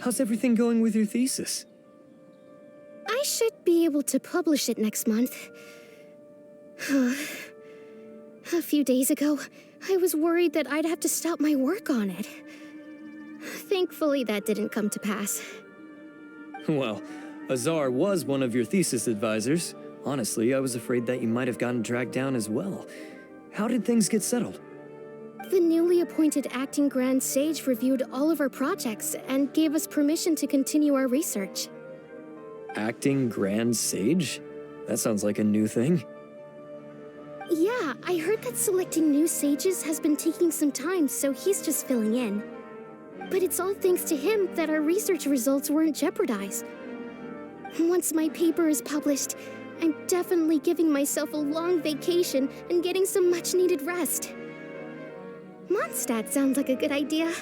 How's everything going with your thesis? I should be able to publish it next month. A few days ago, I was worried that I'd have to stop my work on it. Thankfully, that didn't come to pass. Well, Azar was one of your thesis advisors. Honestly, I was afraid that you might have gotten dragged down as well. How did things get settled? The newly appointed acting Grand Sage reviewed all of our projects and gave us permission to continue our research. Acting Grand Sage? That sounds like a new thing. Yeah, I heard that selecting new sages has been taking some time, so he's just filling in. But it's all thanks to him that our research results weren't jeopardized. Once my paper is published, I'm definitely giving myself a long vacation and getting some much-needed rest. Mondstadt sounds like a good idea.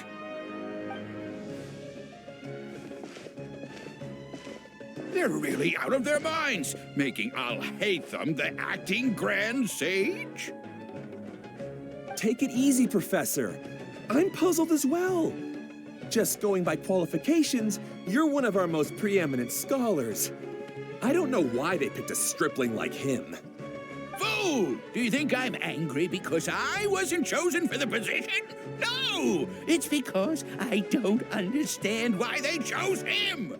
They're really out of their minds, making Alhaitham the acting Grand Sage? Take it easy, Professor. I'm puzzled as well. Just going by qualifications, you're one of our most preeminent scholars. I don't know why they picked a stripling like him. Fool! Do you think I'm angry because I wasn't chosen for the position? No! It's because I don't understand why they chose him!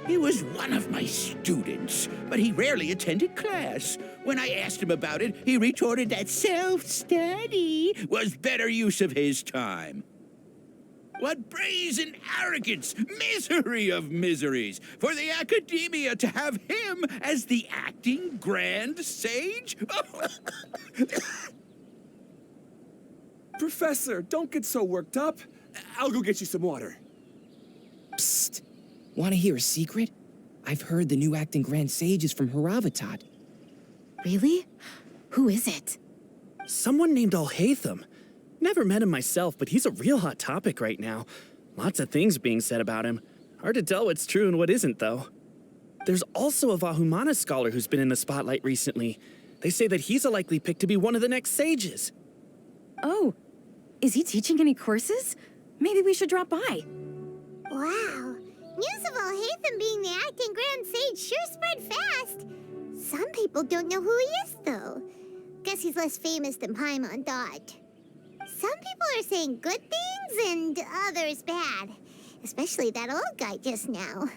He was one of my students, but he rarely attended class. When I asked him about it, he retorted that self-study was better use of his time. What brazen arrogance, misery of miseries, for the academia to have him as the acting Grand Sage? Professor, don't get so worked up. I'll go get you some water. Psst. Want to hear a secret? I've heard the new acting Grand Sage is from Haravatat. Really? Who is it? Someone named Alhaitham. Never met him myself, but he's a real hot topic right now. Lots of things being said about him. Hard to tell what's true and what isn't, though. There's also a Vahumana scholar who's been in the spotlight recently. They say that he's a likely pick to be one of the next sages. Oh, is he teaching any courses? Maybe we should drop by. Wow. News of Alhaitham being the acting Grand Sage sure spread fast. Some people don't know who he is, though. Guess he's less famous than Paimon Dot. Some people are saying good things and others bad. Especially that old guy just now.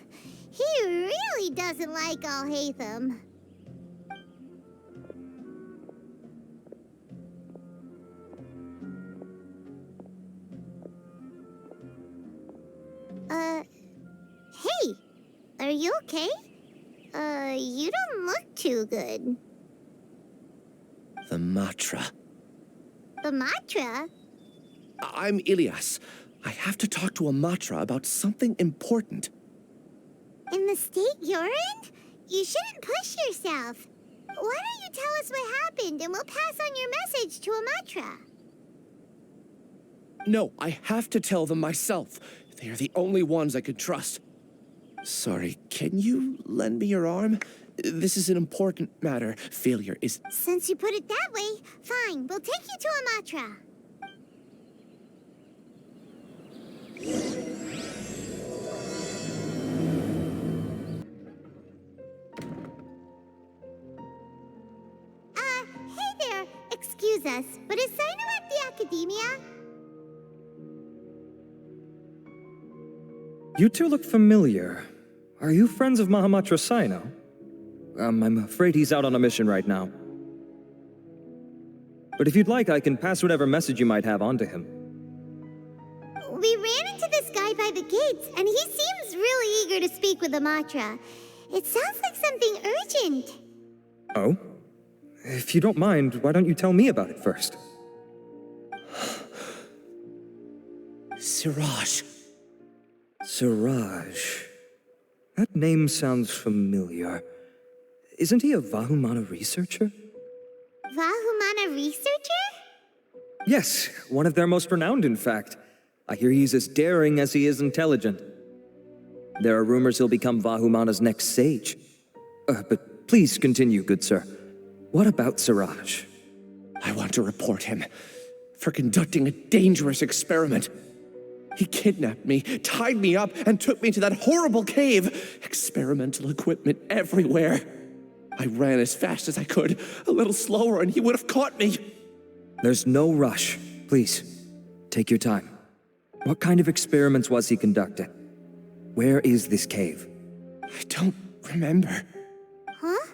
He really doesn't like Alhaitham. Hey, are you okay? You don't look too good. The Matra. The Matra? I'm Ilias. I have to talk to a Matra about something important. In the state you're in? You shouldn't push yourself. Why don't you tell us what happened and we'll pass on your message to a Matra? No, I have to tell them myself. They are the only ones I could trust. Sorry, can you lend me your arm? This is an important matter. Failure is... Since you put it that way, fine. We'll take you to a Matra. Hey there. Excuse us, but is Sino at the Academia? You two look familiar. Are you friends of Mahamatra Sino? I'm afraid he's out on a mission right now. But if you'd like, I can pass whatever message you might have on to him. We ran into this guy by the gates, and he seems really eager to speak with the Matra. It sounds like something urgent. Oh? If you don't mind, why don't you tell me about it first? Siraj. Siraj. That name sounds familiar. Isn't he a Vahumana researcher? Vahumana researcher? Yes, one of their most renowned, in fact. I hear he's as daring as he is intelligent. There are rumors he'll become Vahumana's next sage. But please continue, good sir. What about Siraj? I want to report him for conducting a dangerous experiment. He kidnapped me, tied me up, and took me to that horrible cave. Experimental equipment everywhere. I ran as fast as I could, a little slower, and he would have caught me. There's no rush. Please, take your time. What kind of experiments was he conducting? Where is this cave? I don't remember. Huh?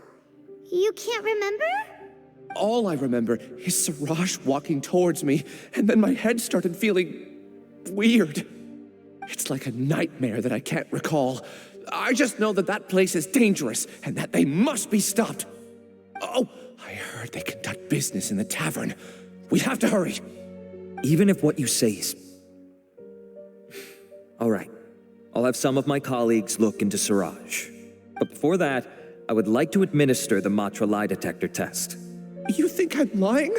You can't remember? All I remember is Siraj walking towards me, and then my head started feeling weird. It's like a nightmare that I can't recall. I just know that that place is dangerous, and that they must be stopped. Oh, I heard they conduct business in the tavern. We have to hurry. Even if what you say is... All right. I'll have some of my colleagues look into Siraj. But before that, I would like to administer the Matra lie detector test. You think I'm lying?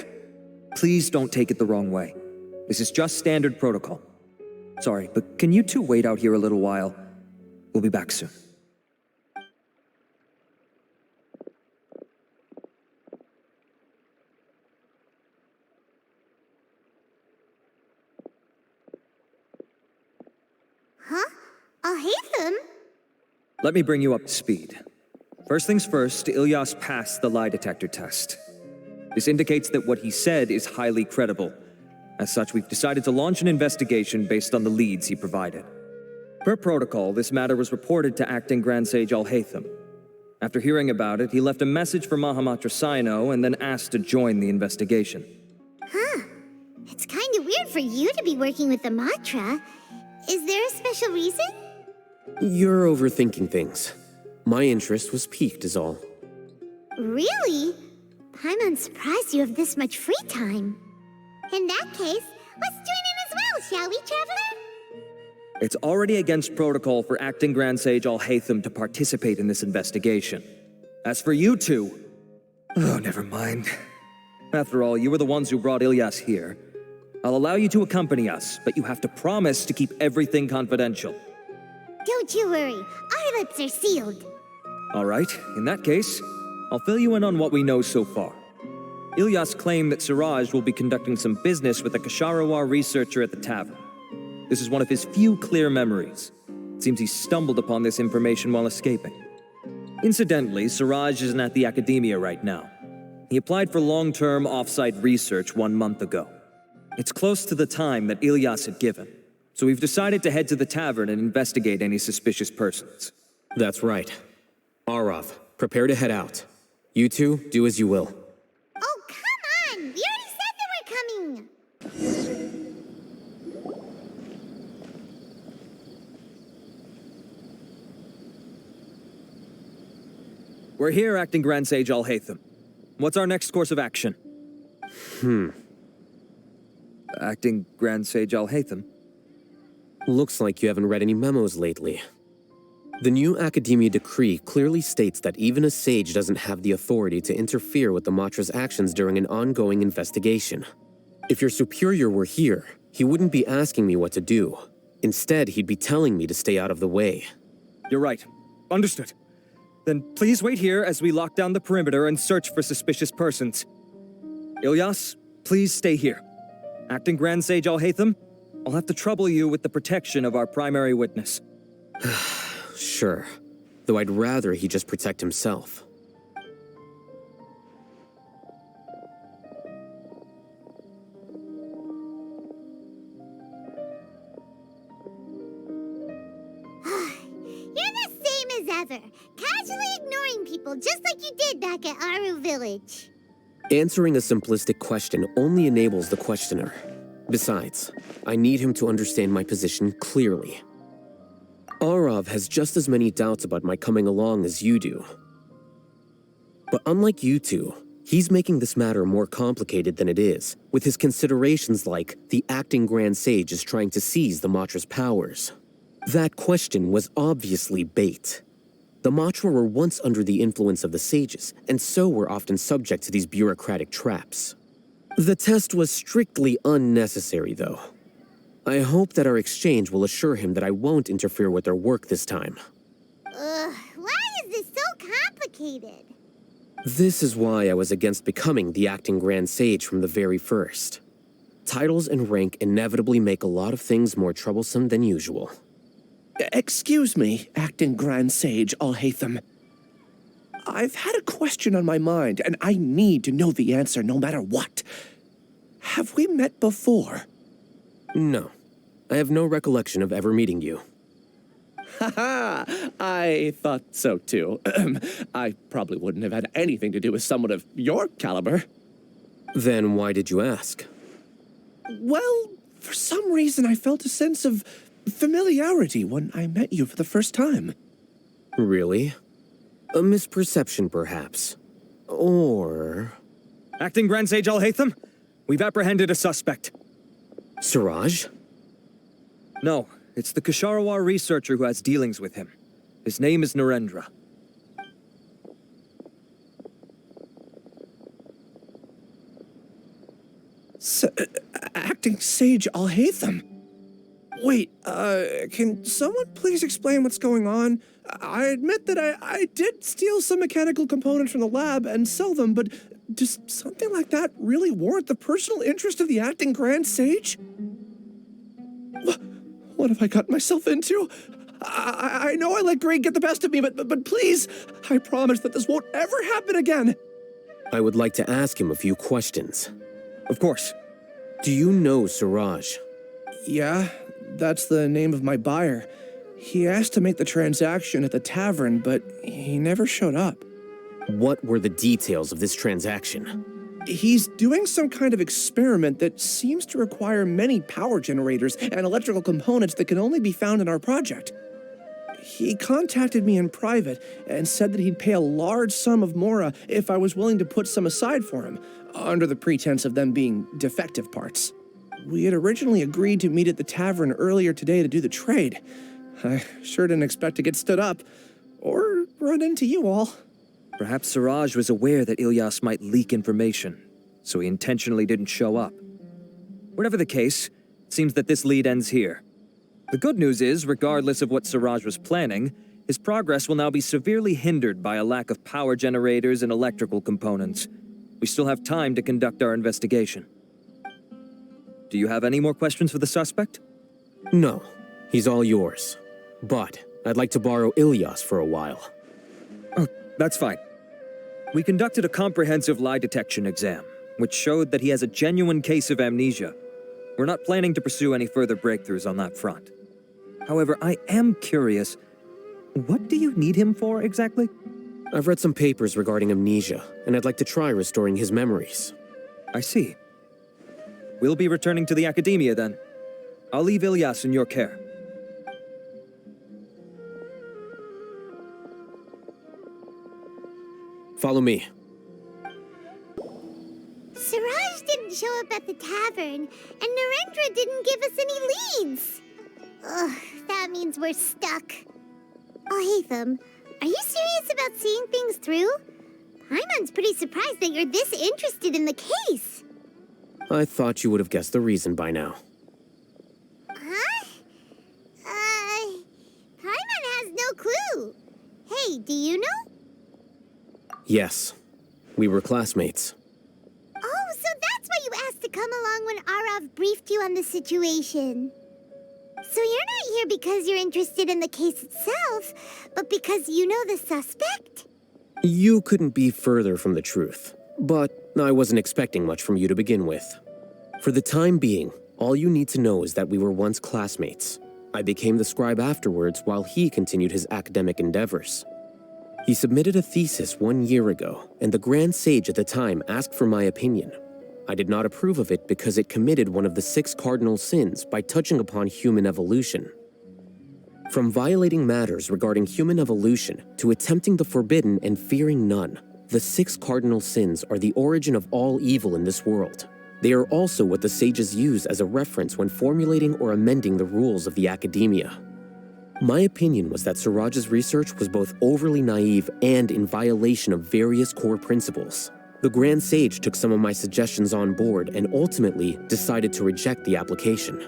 Please don't take it the wrong way. This is just standard protocol. Sorry, but can you two wait out here a little while? We'll be back soon. Huh? Alhaitham? Let me bring you up to speed. First things first, Ilyas passed the lie detector test. This indicates that what he said is highly credible. As such, we've decided to launch an investigation based on the leads he provided. Per protocol, this matter was reported to Acting Grand Sage Alhaitham. After hearing about it, he left a message for Mahamatra Sino and then asked to join the investigation. Huh. It's kind of weird for you to be working with the Matra. Is there a special reason? You're overthinking things. My interest was piqued is all. Really? I'm surprised you have this much free time. In that case, let's join in as well, shall we, Traveler? It's already against protocol for Acting Grand Sage Alhaitham to participate in this investigation. As for you two... Oh, never mind. After all, you were the ones who brought Ilyas here. I'll allow you to accompany us, but you have to promise to keep everything confidential. Don't you worry, our lips are sealed. All right, in that case, I'll fill you in on what we know so far. Ilyas claimed that Siraj will be conducting some business with a Kasharawar researcher at the tavern. This is one of his few clear memories. It seems he stumbled upon this information while escaping. Incidentally, Siraj isn't at the academia right now. He applied for long-term off-site research 1 month ago. It's close to the time that Ilyas had given, so we've decided to head to the tavern and investigate any suspicious persons. That's right. Arav, prepare to head out. You two, do as you will. Oh, come on! We already said that we're coming! We're here, Acting Grand Sage Alhaitham. What's our next course of action? Acting Grand Sage Alhaitham? Looks like you haven't read any memos lately. The new Academia decree clearly states that even a sage doesn't have the authority to interfere with the Matra's actions during an ongoing investigation. If your superior were here, he wouldn't be asking me what to do. Instead, he'd be telling me to stay out of the way. You're right. Understood. Then please wait here as we lock down the perimeter and search for suspicious persons. Ilyas, please stay here. Acting Grand Sage Alhaitham, I'll have to trouble you with the protection of our primary witness. Sure, though I'd rather he just protect himself. You're the same as ever, casually ignoring people just like you did back at Aru Village. Answering a simplistic question only enables the questioner. Besides, I need him to understand my position clearly. Arav has just as many doubts about my coming along as you do. But unlike you two, he's making this matter more complicated than it is, with his considerations like the acting Grand Sage is trying to seize the Matra's powers. That question was obviously bait. The Matra were once under the influence of the sages, and so were often subject to these bureaucratic traps. The test was strictly unnecessary, though. I hope that our exchange will assure him that I won't interfere with their work this time. Why is this so complicated? This is why I was against becoming the acting Grand Sage from the very first. Titles and rank inevitably make a lot of things more troublesome than usual. Excuse me, Acting Grand Sage Alhaitham. I've had a question on my mind, and I need to know the answer no matter what. Have we met before? No. I have no recollection of ever meeting you. Haha, I thought so too. I probably wouldn't have had anything to do with someone of your caliber. Then why did you ask? Well, for some reason I felt a sense of familiarity when I met you for the first time. Really? A misperception, perhaps. Or... Acting Grand Sage Alhaitham, we've apprehended a suspect. Siraj? No, it's the Ksharawar researcher who has dealings with him. His name is Narendra. Acting Sage Alhaitham? Wait, can someone please explain what's going on? I admit that I did steal some mechanical components from the lab and sell them, but does something like that really warrant the personal interest of the Acting Grand Sage? What have I gotten myself into? I know I let greed get the best of me, but please, I promise that this won't ever happen again. I would like to ask him a few questions. Of course. Do you know Siraj? Yeah, that's the name of my buyer. He asked to make the transaction at the tavern, but he never showed up. What were the details of this transaction? He's doing some kind of experiment that seems to require many power generators and electrical components that can only be found in our project. He contacted me in private and said that he'd pay a large sum of Mora if I was willing to put some aside for him, under the pretense of them being defective parts. We had originally agreed to meet at the tavern earlier today to do the trade. I sure didn't expect to get stood up, or run into you all. Perhaps Siraj was aware that Ilyas might leak information, so he intentionally didn't show up. Whatever the case, it seems that this lead ends here. The good news is, regardless of what Siraj was planning, his progress will now be severely hindered by a lack of power generators and electrical components. We still have time to conduct our investigation. Do you have any more questions for the suspect? No, he's all yours. But I'd like to borrow Ilyas for a while. Oh, that's fine. We conducted a comprehensive lie detection exam, which showed that he has a genuine case of amnesia. We're not planning to pursue any further breakthroughs on that front. However, I am curious, what do you need him for exactly? I've read some papers regarding amnesia, and I'd like to try restoring his memories. I see. We'll be returning to the academia then. I'll leave Ilyas in your care. Follow me. Siraj didn't show up at the tavern, and Narendra didn't give us any leads. Ugh, that means we're stuck. Alhaitham, are you serious about seeing things through? Paimon's pretty surprised that you're this interested in the case. I thought you would have guessed the reason by now. Huh? Paimon has no clue. Hey, do you know? Yes. We were classmates. Oh, so that's why you asked to come along when Arav briefed you on the situation. So you're not here because you're interested in the case itself, but because you know the suspect? You couldn't be further from the truth, but I wasn't expecting much from you to begin with. For the time being, all you need to know is that we were once classmates. I became the scribe afterwards while he continued his academic endeavors. He submitted a thesis 1 year ago, and the Grand Sage at the time asked for my opinion. I did not approve of it because it committed one of the 6 cardinal sins by touching upon human evolution. From violating matters regarding human evolution to attempting the forbidden and fearing none, the 6 cardinal sins are the origin of all evil in this world. They are also what the sages use as a reference when formulating or amending the rules of the academia. My opinion was that Siraj's research was both overly naive and in violation of various core principles. The Grand Sage took some of my suggestions on board and ultimately decided to reject the application.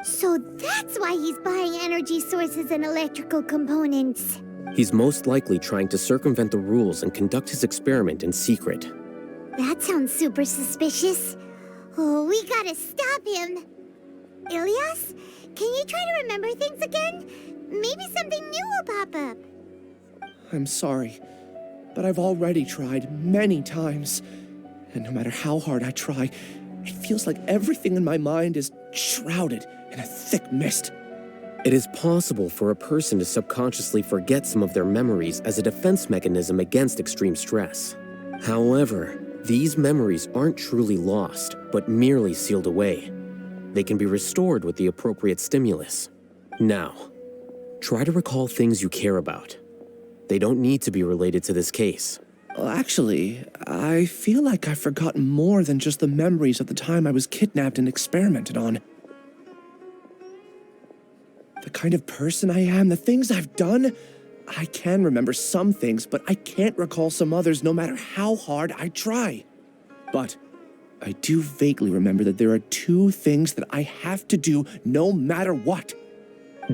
So that's why he's buying energy sources and electrical components. He's most likely trying to circumvent the rules and conduct his experiment in secret. That sounds super suspicious. Oh, we gotta stop him. Ilias, can you try to remember things again? Maybe something new will pop up. I'm sorry, but I've already tried many times. And no matter how hard I try, it feels like everything in my mind is shrouded in a thick mist. It is possible for a person to subconsciously forget some of their memories as a defense mechanism against extreme stress. However, these memories aren't truly lost, but merely sealed away. They can be restored with the appropriate stimulus. Now, try to recall things you care about. They don't need to be related to this case. Well, actually, I feel like I've forgotten more than just the memories of the time I was kidnapped and experimented on. The kind of person I am, the things I've done, I can remember some things, but I can't recall some others no matter how hard I try. But I do vaguely remember that there are 2 things that I have to do no matter what.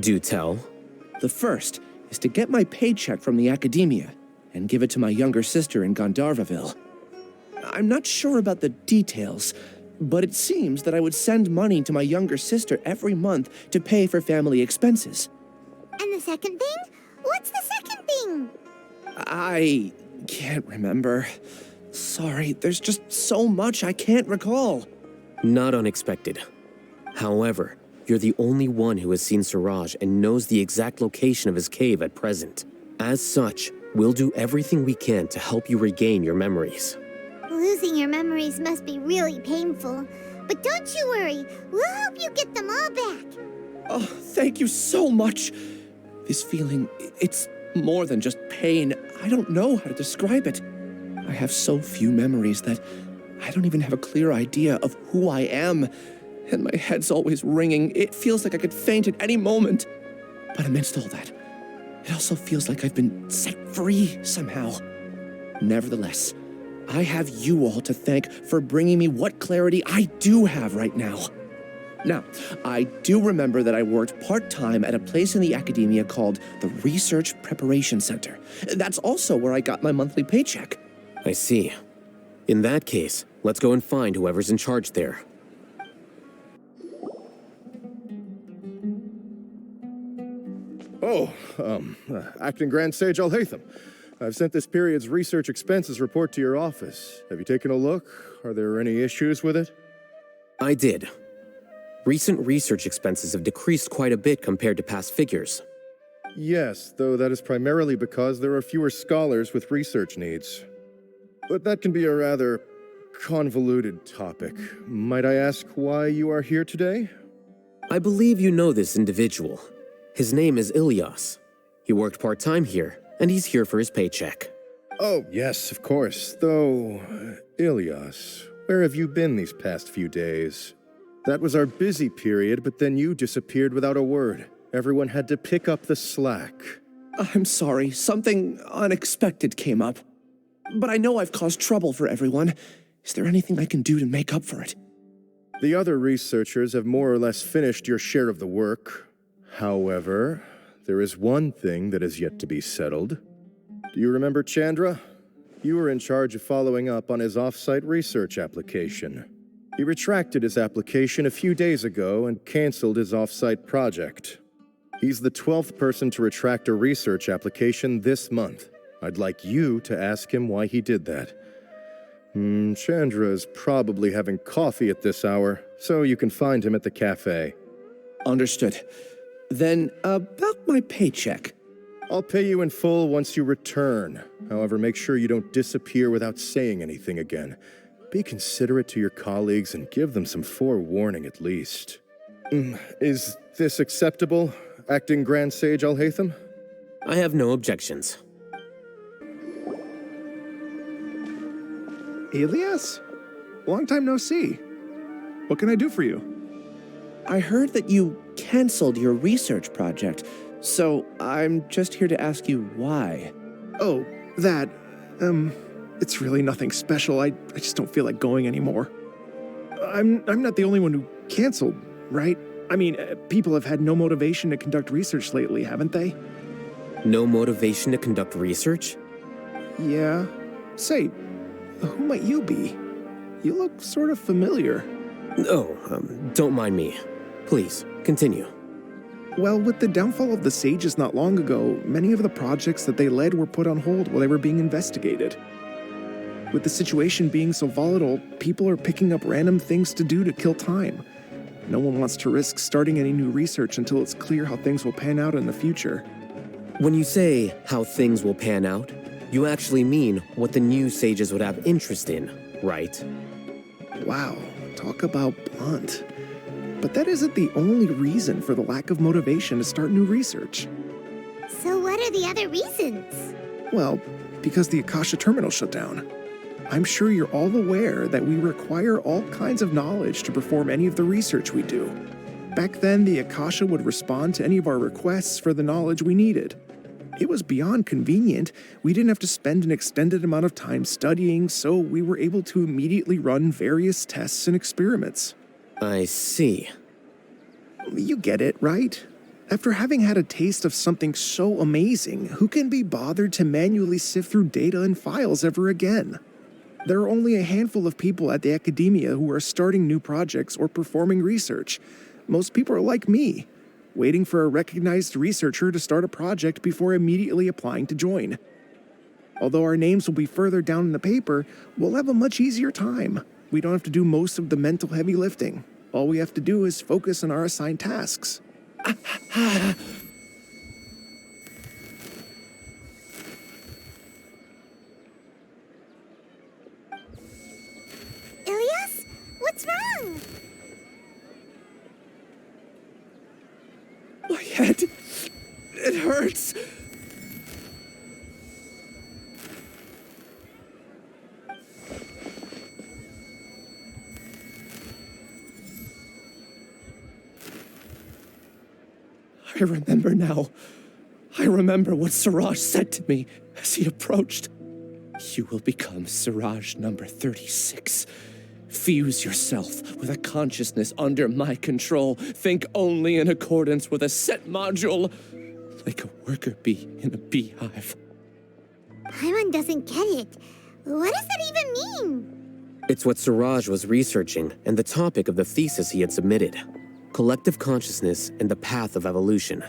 Do tell. The first is to get my paycheck from the academia and give it to my younger sister in Gandharvaville. I'm not sure about the details, but it seems that I would send money to my younger sister every month to pay for family expenses. And the second thing? What's the second thing? I can't remember. Sorry, there's just so much I can't recall. Not unexpected. However, you're the only one who has seen Siraj and knows the exact location of his cave at present. As such, we'll do everything we can to help you regain your memories. Losing your memories must be really painful. But don't you worry, we'll help you get them all back. Oh, thank you so much. This feeling, it's more than just pain. I don't know how to describe it. I have so few memories that I don't even have a clear idea of who I am. And my head's always ringing. It feels like I could faint at any moment. But amidst all that, it also feels like I've been set free somehow. Nevertheless, I have you all to thank for bringing me what clarity I do have right now. Now, I do remember that I worked part-time at a place in the academia called the Research Preparation Center. That's also where I got my monthly paycheck. I see. In that case, let's go and find whoever's in charge there. Oh, Acting Grand Sage Alhaitham. I've sent this period's research expenses report to your office. Have you taken a look? Are there any issues with it? I did. Recent research expenses have decreased quite a bit compared to past figures. Yes, though that is primarily because there are fewer scholars with research needs. But that can be a rather convoluted topic. Might I ask why you are here today? I believe you know this individual. His name is Ilias. He worked part-time here, and he's here for his paycheck. Oh, yes, of course. Though, Ilias, where have you been these past few days? That was our busy period, but then you disappeared without a word. Everyone had to pick up the slack. I'm sorry, something unexpected came up. But I know I've caused trouble for everyone. Is there anything I can do to make up for it? The other researchers have more or less finished your share of the work. However, there is one thing that is yet to be settled. Do you remember Chandra? You were in charge of following up on his off-site research application. He retracted his application a few days ago and canceled his off-site project. He's the 12th person to retract a research application this month. I'd like you to ask him why he did that. Chandra is probably having coffee at this hour, so you can find him at the cafe. Understood. Then, about my paycheck. I'll pay you in full once you return. However, make sure you don't disappear without saying anything again. Be considerate to your colleagues and give them some forewarning at least. Is this acceptable, Acting Grand Sage Alhaitham? I have no objections. Ilias? Long time no see. What can I do for you? I heard that you canceled your research project, so I'm just here to ask you why. Oh, that, it's really nothing special. I just don't feel like going anymore. I'm not the only one who canceled, right? I mean, people have had no motivation to conduct research lately, haven't they? No motivation to conduct research? Yeah. Say, who might you be? You look sort of familiar. Oh, don't mind me. Please, continue. Well, with the downfall of the Sages not long ago, many of the projects that they led were put on hold while they were being investigated. With the situation being so volatile, people are picking up random things to do to kill time. No one wants to risk starting any new research until it's clear how things will pan out in the future. When you say how things will pan out, you actually mean what the new sages would have interest in, right? Wow, talk about blunt. But that isn't the only reason for the lack of motivation to start new research. So what are the other reasons? Well, because the Akasha terminal shut down. I'm sure you're all aware that we require all kinds of knowledge to perform any of the research we do. Back then, the Akasha would respond to any of our requests for the knowledge we needed. It was beyond convenient. We didn't have to spend an extended amount of time studying, so we were able to immediately run various tests and experiments. I see. You get it, right? After having had a taste of something so amazing, who can be bothered to manually sift through data and files ever again? There are only a handful of people at the academia who are starting new projects or performing research. Most people are like me, waiting for a recognized researcher to start a project before immediately applying to join. Although our names will be further down in the paper, we'll have a much easier time. We don't have to do most of the mental heavy lifting. All we have to do is focus on our assigned tasks. Ilias? What's wrong? My head. It hurts. I remember now. I remember what Siraj said to me as he approached. You will become Siraj number 36. Fuse yourself with a consciousness under my control. Think only in accordance with a set module, like a worker bee in a beehive. Paimon doesn't get it. What does that even mean? It's what Siraj was researching and the topic of the thesis he had submitted. Collective consciousness and the path of evolution.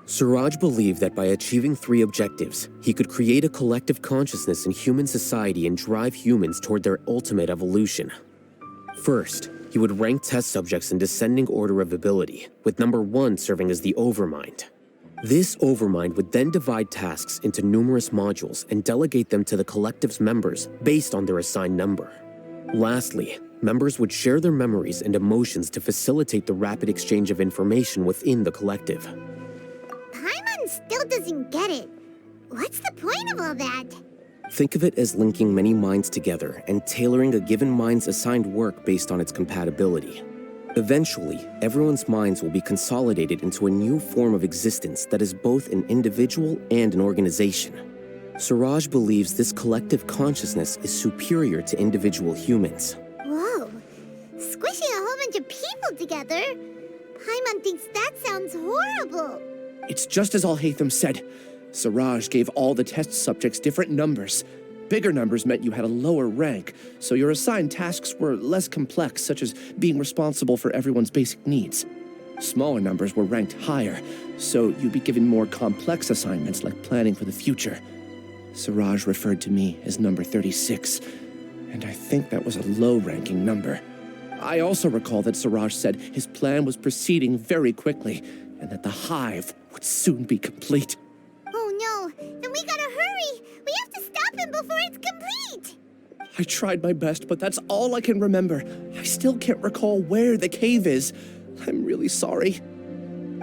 Siraj believed that by achieving 3 objectives, he could create a collective consciousness in human society and drive humans toward their ultimate evolution. First, he would rank test subjects in descending order of ability, with number 1 serving as the overmind. This overmind would then divide tasks into numerous modules and delegate them to the collective's members based on their assigned number. Lastly, members would share their memories and emotions to facilitate the rapid exchange of information within the collective. Paimon still doesn't get it. What's the point of all that? Think of it as linking many minds together and tailoring a given mind's assigned work based on its compatibility. Eventually, everyone's minds will be consolidated into a new form of existence that is both an individual and an organization. Siraj believes this collective consciousness is superior to individual humans. Whoa. Squishing a whole bunch of people together? Paimon thinks that sounds horrible. It's just as Alhaitham said. Siraj gave all the test subjects different numbers. Bigger numbers meant you had a lower rank, so your assigned tasks were less complex, such as being responsible for everyone's basic needs. Smaller numbers were ranked higher, so you'd be given more complex assignments like planning for the future. Siraj referred to me as number 36, and I think that was a low-ranking number. I also recall that Siraj said his plan was proceeding very quickly, and that the hive would soon be complete. Oh no, then we gotta hurry! We have to stop him before it's complete! I tried my best, but that's all I can remember. I still can't recall where the cave is. I'm really sorry.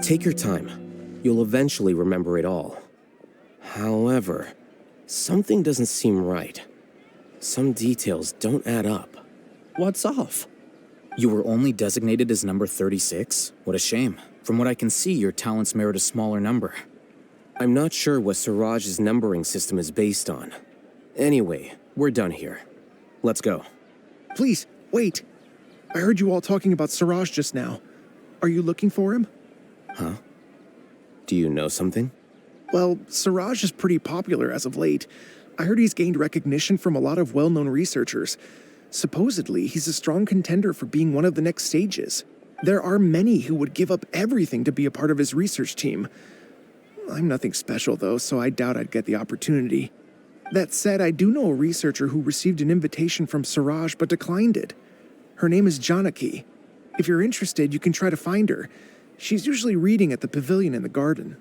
Take your time. You'll eventually remember it all. However, something doesn't seem right. Some details don't add up. What's off? You were only designated as number 36? What a shame. From what I can see, your talents merit a smaller number. I'm not sure what Siraj's numbering system is based on. Anyway, we're done here. Let's go. Please, wait. I heard you all talking about Siraj just now. Are you looking for him? Huh? Do you know something? Well, Siraj is pretty popular as of late. I heard he's gained recognition from a lot of well-known researchers. Supposedly, he's a strong contender for being one of the next sages. There are many who would give up everything to be a part of his research team. I'm nothing special, though, so I doubt I'd get the opportunity. That said, I do know a researcher who received an invitation from Siraj but declined it. Her name is Janaki. If you're interested, you can try to find her. She's usually reading at the pavilion in the garden.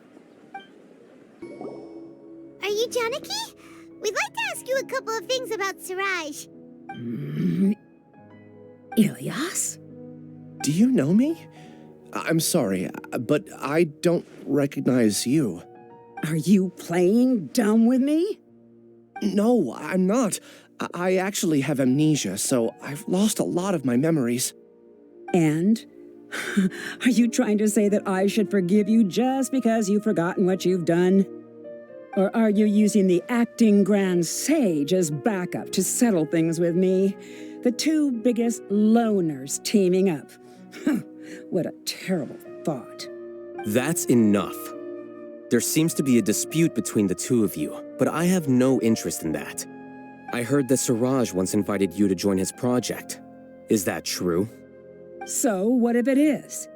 Are you Janaki? We'd like to ask you a couple of things about Siraj. Ilyas? Do you know me? I'm sorry, but I don't recognize you. Are you playing dumb with me? No, I'm not. I actually have amnesia, so I've lost a lot of my memories. And? Are you trying to say that I should forgive you just because you've forgotten what you've done? Or are you using the acting Grand Sage as backup to settle things with me? The two biggest loners teaming up. What a terrible thought. That's enough. There seems to be a dispute between the two of you, but I have no interest in that. I heard that Siraj once invited you to join his project. Is that true? So, what if it is?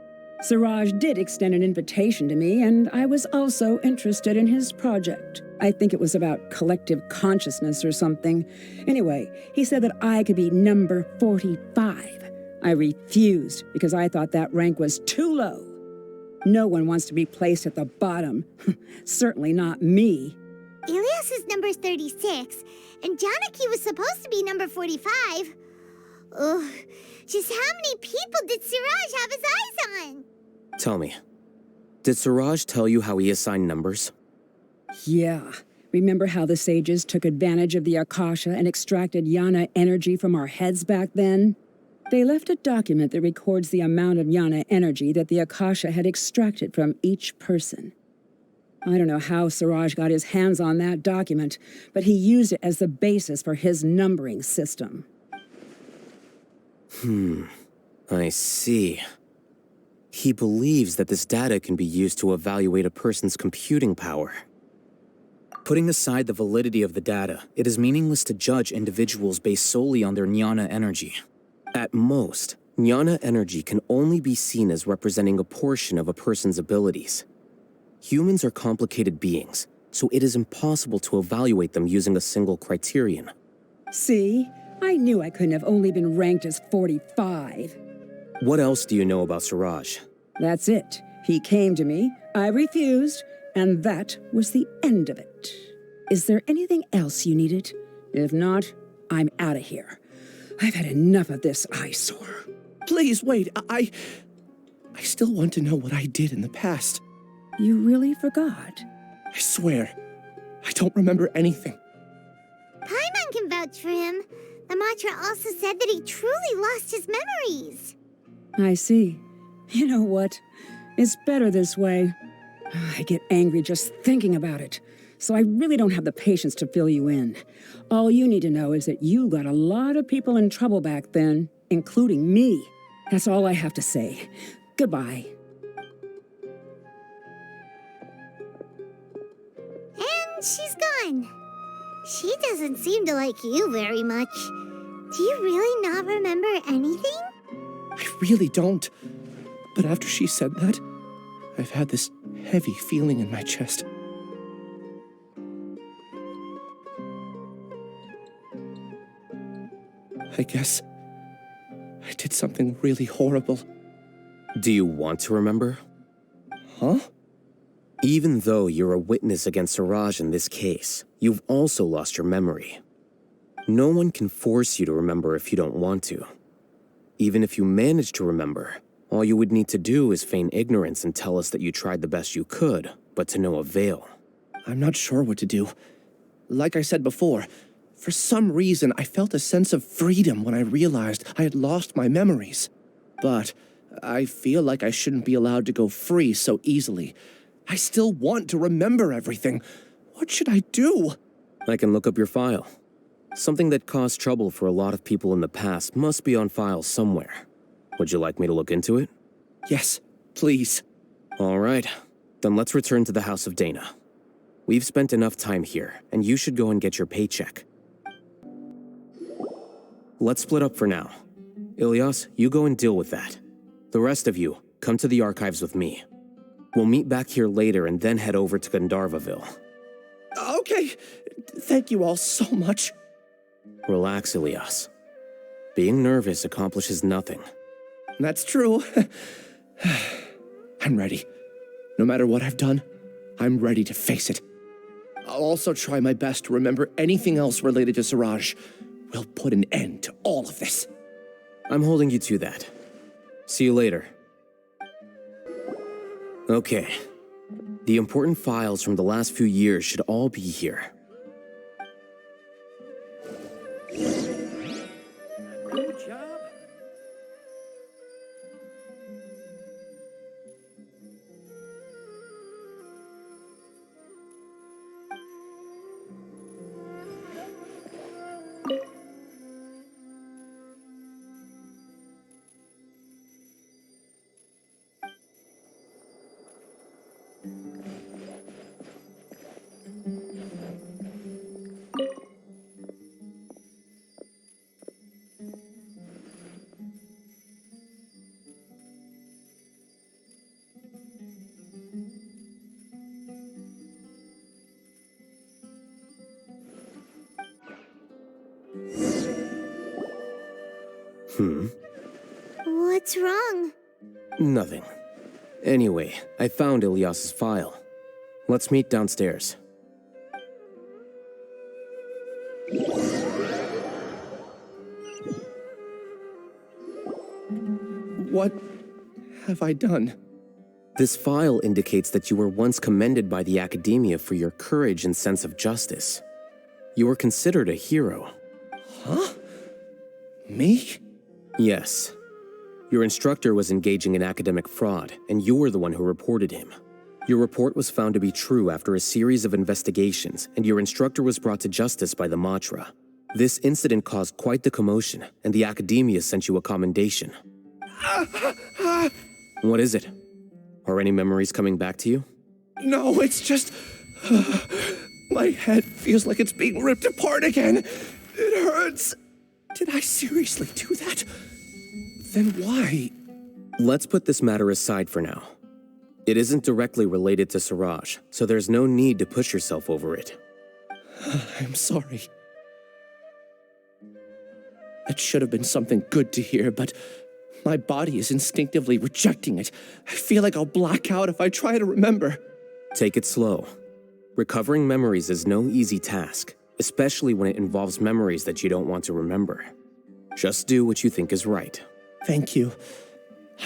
Siraj did extend an invitation to me, and I was also interested in his project. I think it was about collective consciousness or something. Anyway, he said that I could be number 45. I refused because I thought that rank was too low. No one wants to be placed at the bottom. Certainly not me. Ilyas is number 36, and Janaki was supposed to be number 45. Ugh, just how many people did Siraj have his eyes on? Tell me, did Siraj tell you how he assigned numbers? Yeah. Remember how the sages took advantage of the Akasha and extracted Yana energy from our heads back then? They left a document that records the amount of Yana energy that the Akasha had extracted from each person. I don't know how Siraj got his hands on that document, but he used it as the basis for his numbering system. I see. He believes that this data can be used to evaluate a person's computing power. Putting aside the validity of the data, it is meaningless to judge individuals based solely on their jnana energy. At most, jnana energy can only be seen as representing a portion of a person's abilities. Humans are complicated beings, so it is impossible to evaluate them using a single criterion. See? I knew I couldn't have only been ranked as 45. What else do you know about Siraj? That's it. He came to me, I refused, and that was the end of it. Is there anything else you needed? If not, I'm out of here. I've had enough of this eyesore. Please, wait. I still want to know what I did in the past. You really forgot? I swear, I don't remember anything. Paimon can vouch for him. The mantra also said that he truly lost his memories. I see. You know what? It's better this way. I get angry just thinking about it, so I really don't have the patience to fill you in. All you need to know is that you got a lot of people in trouble back then, including me. That's all I have to say. Goodbye. And she's gone. She doesn't seem to like you very much. Do you really not remember anything? I really don't. But after she said that, I've had this heavy feeling in my chest. I guess I did something really horrible. Do you want to remember? Huh? Even though you're a witness against Siraj in this case, you've also lost your memory. No one can force you to remember if you don't want to. Even if you manage to remember, all you would need to do is feign ignorance and tell us that you tried the best you could, but to no avail. I'm not sure what to do. Like I said before, for some reason I felt a sense of freedom when I realized I had lost my memories. But I feel like I shouldn't be allowed to go free so easily. I still want to remember everything. What should I do? I can look up your file. Something that caused trouble for a lot of people in the past must be on file somewhere. Would you like me to look into it? Yes, please. All right. Then let's return to the House of Dana. We've spent enough time here, and you should go and get your paycheck. Let's split up for now. Ilyas, you go and deal with that. The rest of you, come to the archives with me. We'll meet back here later and then head over to Gandharvaville. Okay. Thank you all so much. Relax, Ilyas. Being nervous accomplishes nothing. That's true. I'm ready. No matter what I've done, I'm ready to face it. I'll also try my best to remember anything else related to Siraj. We'll put an end to all of this. I'm holding you to that. See you later. Okay. The important files from the last few years should all be here. Good job. What's wrong? Nothing. Anyway, I found Ilyas's file. Let's meet downstairs. What have I done? This file indicates that you were once commended by the Academia for your courage and sense of justice. You were considered a hero. Huh? Me? Yes. Your instructor was engaging in academic fraud, and you were the one who reported him. Your report was found to be true after a series of investigations, and your instructor was brought to justice by the Matra. This incident caused quite the commotion, and the Academia sent you a commendation. What is it? Are any memories coming back to you? No, it's just... my head feels like it's being ripped apart again. It hurts. Did I seriously do that? Then why? Let's put this matter aside for now. It isn't directly related to Siraj, so there's no need to push yourself over it. I'm sorry. That should have been something good to hear, but my body is instinctively rejecting it. I feel like I'll black out if I try to remember. Take it slow. Recovering memories is no easy task, especially when it involves memories that you don't want to remember. Just do what you think is right. Thank you.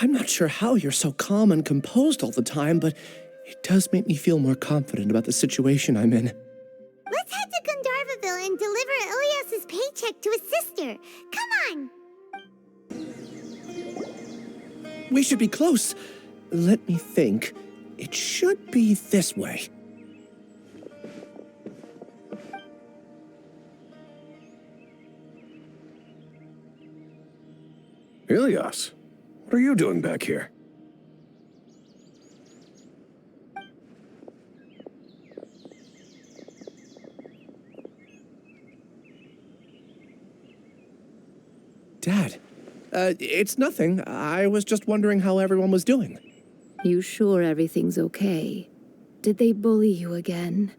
I'm not sure how you're so calm and composed all the time, but it does make me feel more confident about the situation I'm in. Let's head to Gandharvaville and deliver Ilyas's paycheck to his sister. Come on! We should be close. Let me think. It should be this way. Ilyas, what are you doing back here? Dad, it's nothing. I was just wondering how everyone was doing. You sure everything's okay? Did they bully you again?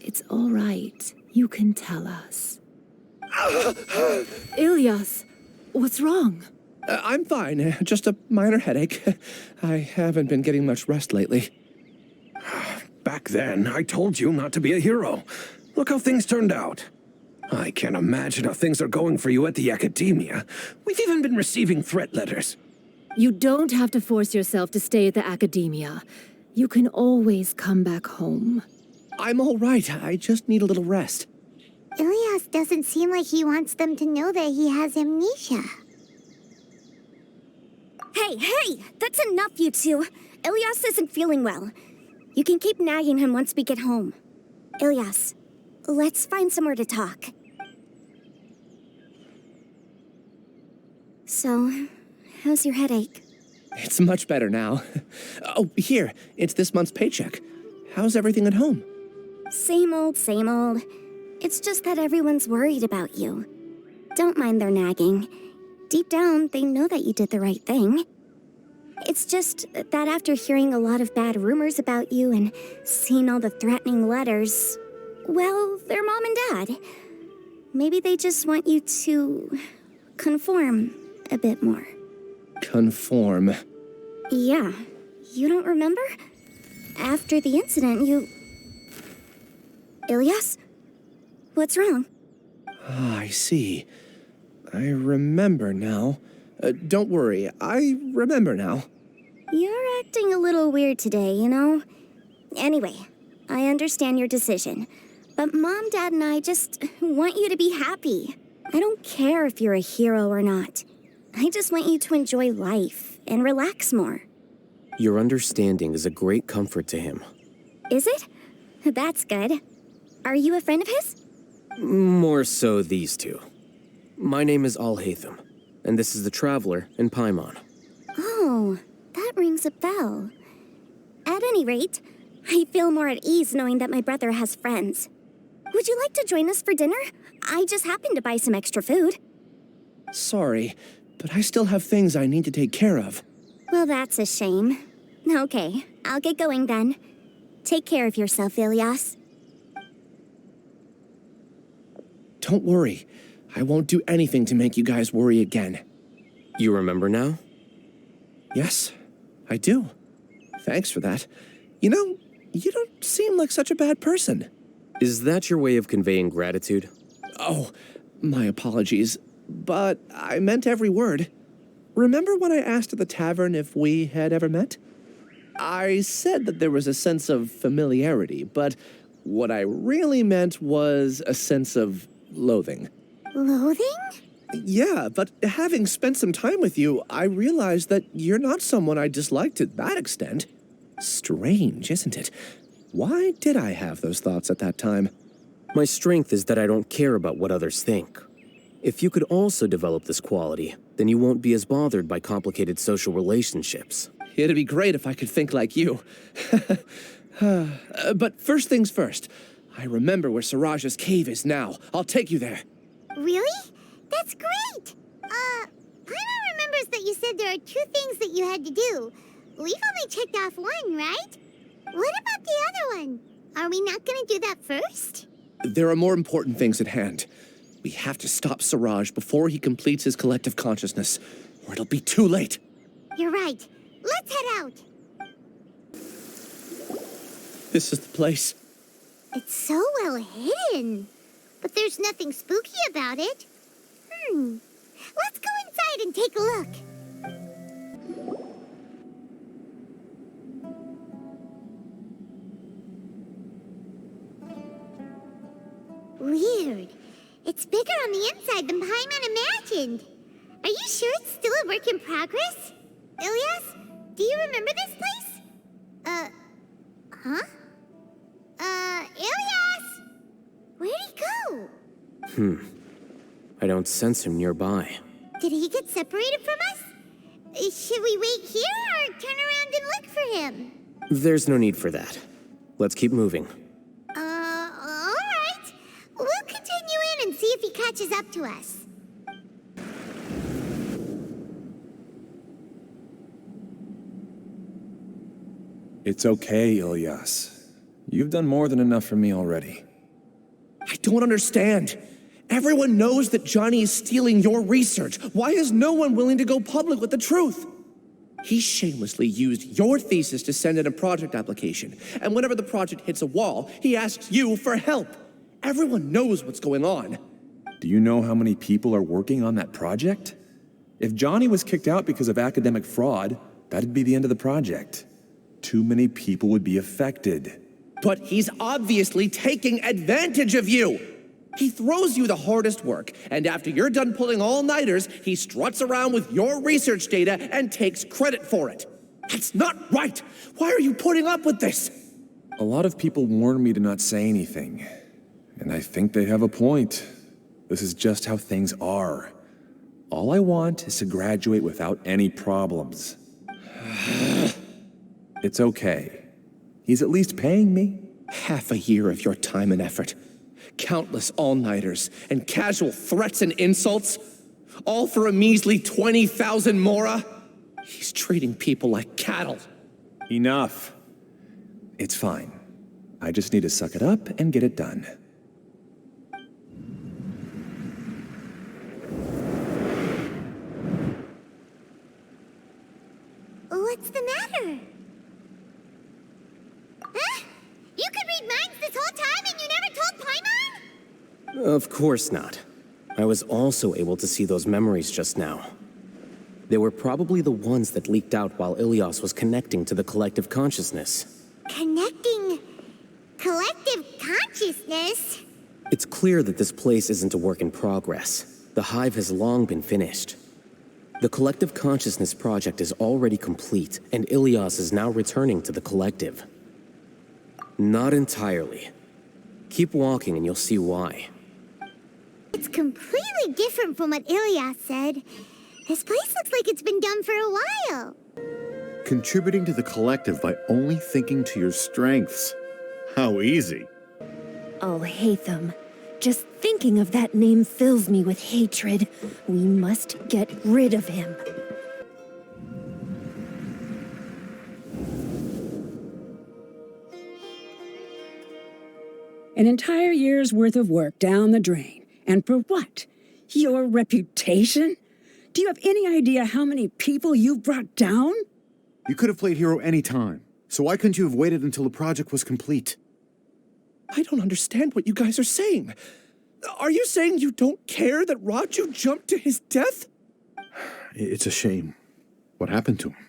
It's all right. You can tell us. Ilyas, what's wrong? I'm fine. Just a minor headache. I haven't been getting much rest lately. Back then, I told you not to be a hero. Look how things turned out. I can't imagine how things are going for you at the Academia. We've even been receiving threat letters. You don't have to force yourself to stay at the Academia. You can always come back home. I'm all right. I just need a little rest. Ilyas doesn't seem like he wants them to know that he has amnesia. Hey, that's enough, you two. Ilyas isn't feeling well. You can keep nagging him once we get home. Ilyas, let's find somewhere to talk. So, how's your headache? It's much better now. Oh, here. It's this month's paycheck. How's everything at home? Same old, same old. It's just that everyone's worried about you. Don't mind their nagging. Deep down, they know that you did the right thing. It's just that after hearing a lot of bad rumors about you and seeing all the threatening letters, well, they're mom and dad. Maybe they just want you to conform a bit more. Conform. Yeah. You don't remember? After the incident, you... Ilyas? What's wrong? Ah, I see. I remember now. Don't worry, I remember now. You're acting a little weird today, you know? Anyway, I understand your decision. But Mom, Dad, and I just want you to be happy. I don't care if you're a hero or not. I just want you to enjoy life and relax more. Your understanding is a great comfort to him. Is it? That's good. Are you a friend of his? More so these two. My name is Alhaitham, and this is the Traveler in Paimon. Oh, that rings a bell. At any rate, I feel more at ease knowing that my brother has friends. Would you like to join us for dinner? I just happened to buy some extra food. Sorry, but I still have things I need to take care of. Well, that's a shame. Okay, I'll get going then. Take care of yourself, Ilyas. Don't worry. I won't do anything to make you guys worry again. You remember now? Yes, I do. Thanks for that. You know, you don't seem like such a bad person. Is that your way of conveying gratitude? Oh, my apologies, but I meant every word. Remember when I asked at the tavern if we had ever met? I said that there was a sense of familiarity, but what I really meant was a sense of loathing. Loathing? Yeah, but having spent some time with you, I realized that you're not someone I dislike to that extent. Strange, isn't it? Why did I have those thoughts at that time? My strength is that I don't care about what others think. If you could also develop this quality, then you won't be as bothered by complicated social relationships. It'd be great if I could think like you. But first things first. I remember where Siraj's cave is now. I'll take you there. Really? That's great! Paimon remembers that you said there are 2 things that you had to do. We've only checked off 1, right? What about the other one? Are we not gonna do that first? There are more important things at hand. We have to stop Siraj before he completes his collective consciousness, or it'll be too late. You're right. Let's head out. This is the place. It's so well hidden. But there's nothing spooky about it. Let's go inside and take a look. Weird. It's bigger on the inside than Paimon imagined. Are you sure it's still a work in progress? Ilyas, do you remember this place? Ilyas! Where'd he go? I don't sense him nearby. Did he get separated from us? Should we wait here or turn around and look for him? There's no need for that. Let's keep moving. All right. We'll continue in and see if he catches up to us. It's okay, Ilyas. You've done more than enough for me already. I don't understand. Everyone knows that Johnny is stealing your research. Why is no one willing to go public with the truth? He shamelessly used your thesis to send in a project application, and whenever the project hits a wall, he asks you for help. Everyone knows what's going on. Do you know how many people are working on that project? If Johnny was kicked out because of academic fraud, that'd be the end of the project. Too many people would be affected. But he's obviously taking advantage of you. He throws you the hardest work, and after you're done pulling all-nighters, he struts around with your research data and takes credit for it. That's not right! Why are you putting up with this? A lot of people warn me to not say anything, and I think they have a point. This is just how things are. All I want is to graduate without any problems. It's okay. He's at least paying me. Half a year of your time and effort. Countless all-nighters and casual threats and insults. All for a measly 20,000 mora? He's treating people like cattle. Enough. It's fine. I just need to suck it up and get it done. What's the matter? Huh? You could read minds this whole time and you never told Paimon? Of course not. I was also able to see those memories just now. They were probably the ones that leaked out while Ilias was connecting to the collective consciousness. Connecting collective consciousness? It's clear that this place isn't a work in progress. The hive has long been finished. The collective consciousness project is already complete, and Ilias is now returning to the collective. Not entirely. Keep walking and you'll see why. It's completely different from what Ilias said. This place looks like it's been done for a while. Contributing to the collective by only thinking to your strengths. How easy. Alhaitham. Just thinking of that name fills me with hatred. We must get rid of him. An entire year's worth of work down the drain. And for what? Your reputation? Do you have any idea how many people you brought down? You could have played hero any time, so why couldn't you have waited until the project was complete? I don't understand what you guys are saying. Are you saying you don't care that Raju jumped to his death? It's a shame. What happened to him?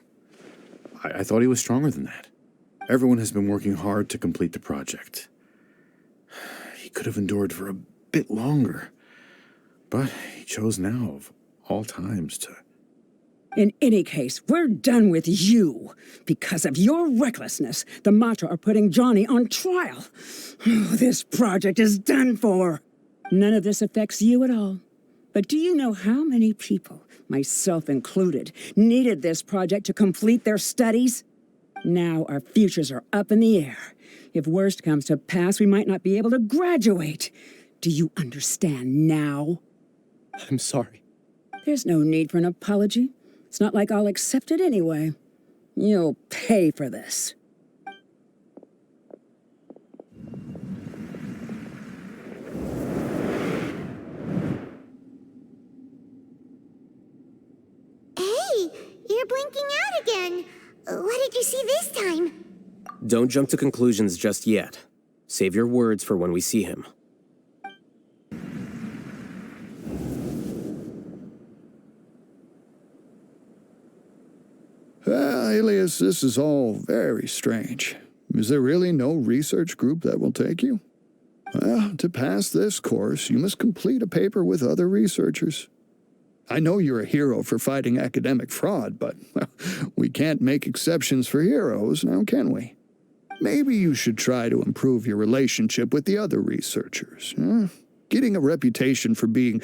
I thought he was stronger than that. Everyone has been working hard to complete the project. He could have endured for a bit longer, but he chose now, of all times, to... In any case, we're done with you. Because of your recklessness, the Matra are putting Johnny on trial. This project is done for. None of this affects you at all. But do you know how many people, myself included, needed this project to complete their studies? Now our futures are up in the air. If worst comes to pass, we might not be able to graduate. Do you understand now? I'm sorry. There's no need for an apology. It's not like I'll accept it anyway. You'll pay for this. Hey, you're blinking out again. What did you see this time? Don't jump to conclusions just yet. Save your words for when we see him. Alias, this is all very strange. Is there really no research group that will take you? Well, to pass this course, you must complete a paper with other researchers. I know you're a hero for fighting academic fraud, but well, we can't make exceptions for heroes, now can we? Maybe you should try to improve your relationship with the other researchers. Huh? Getting a reputation for being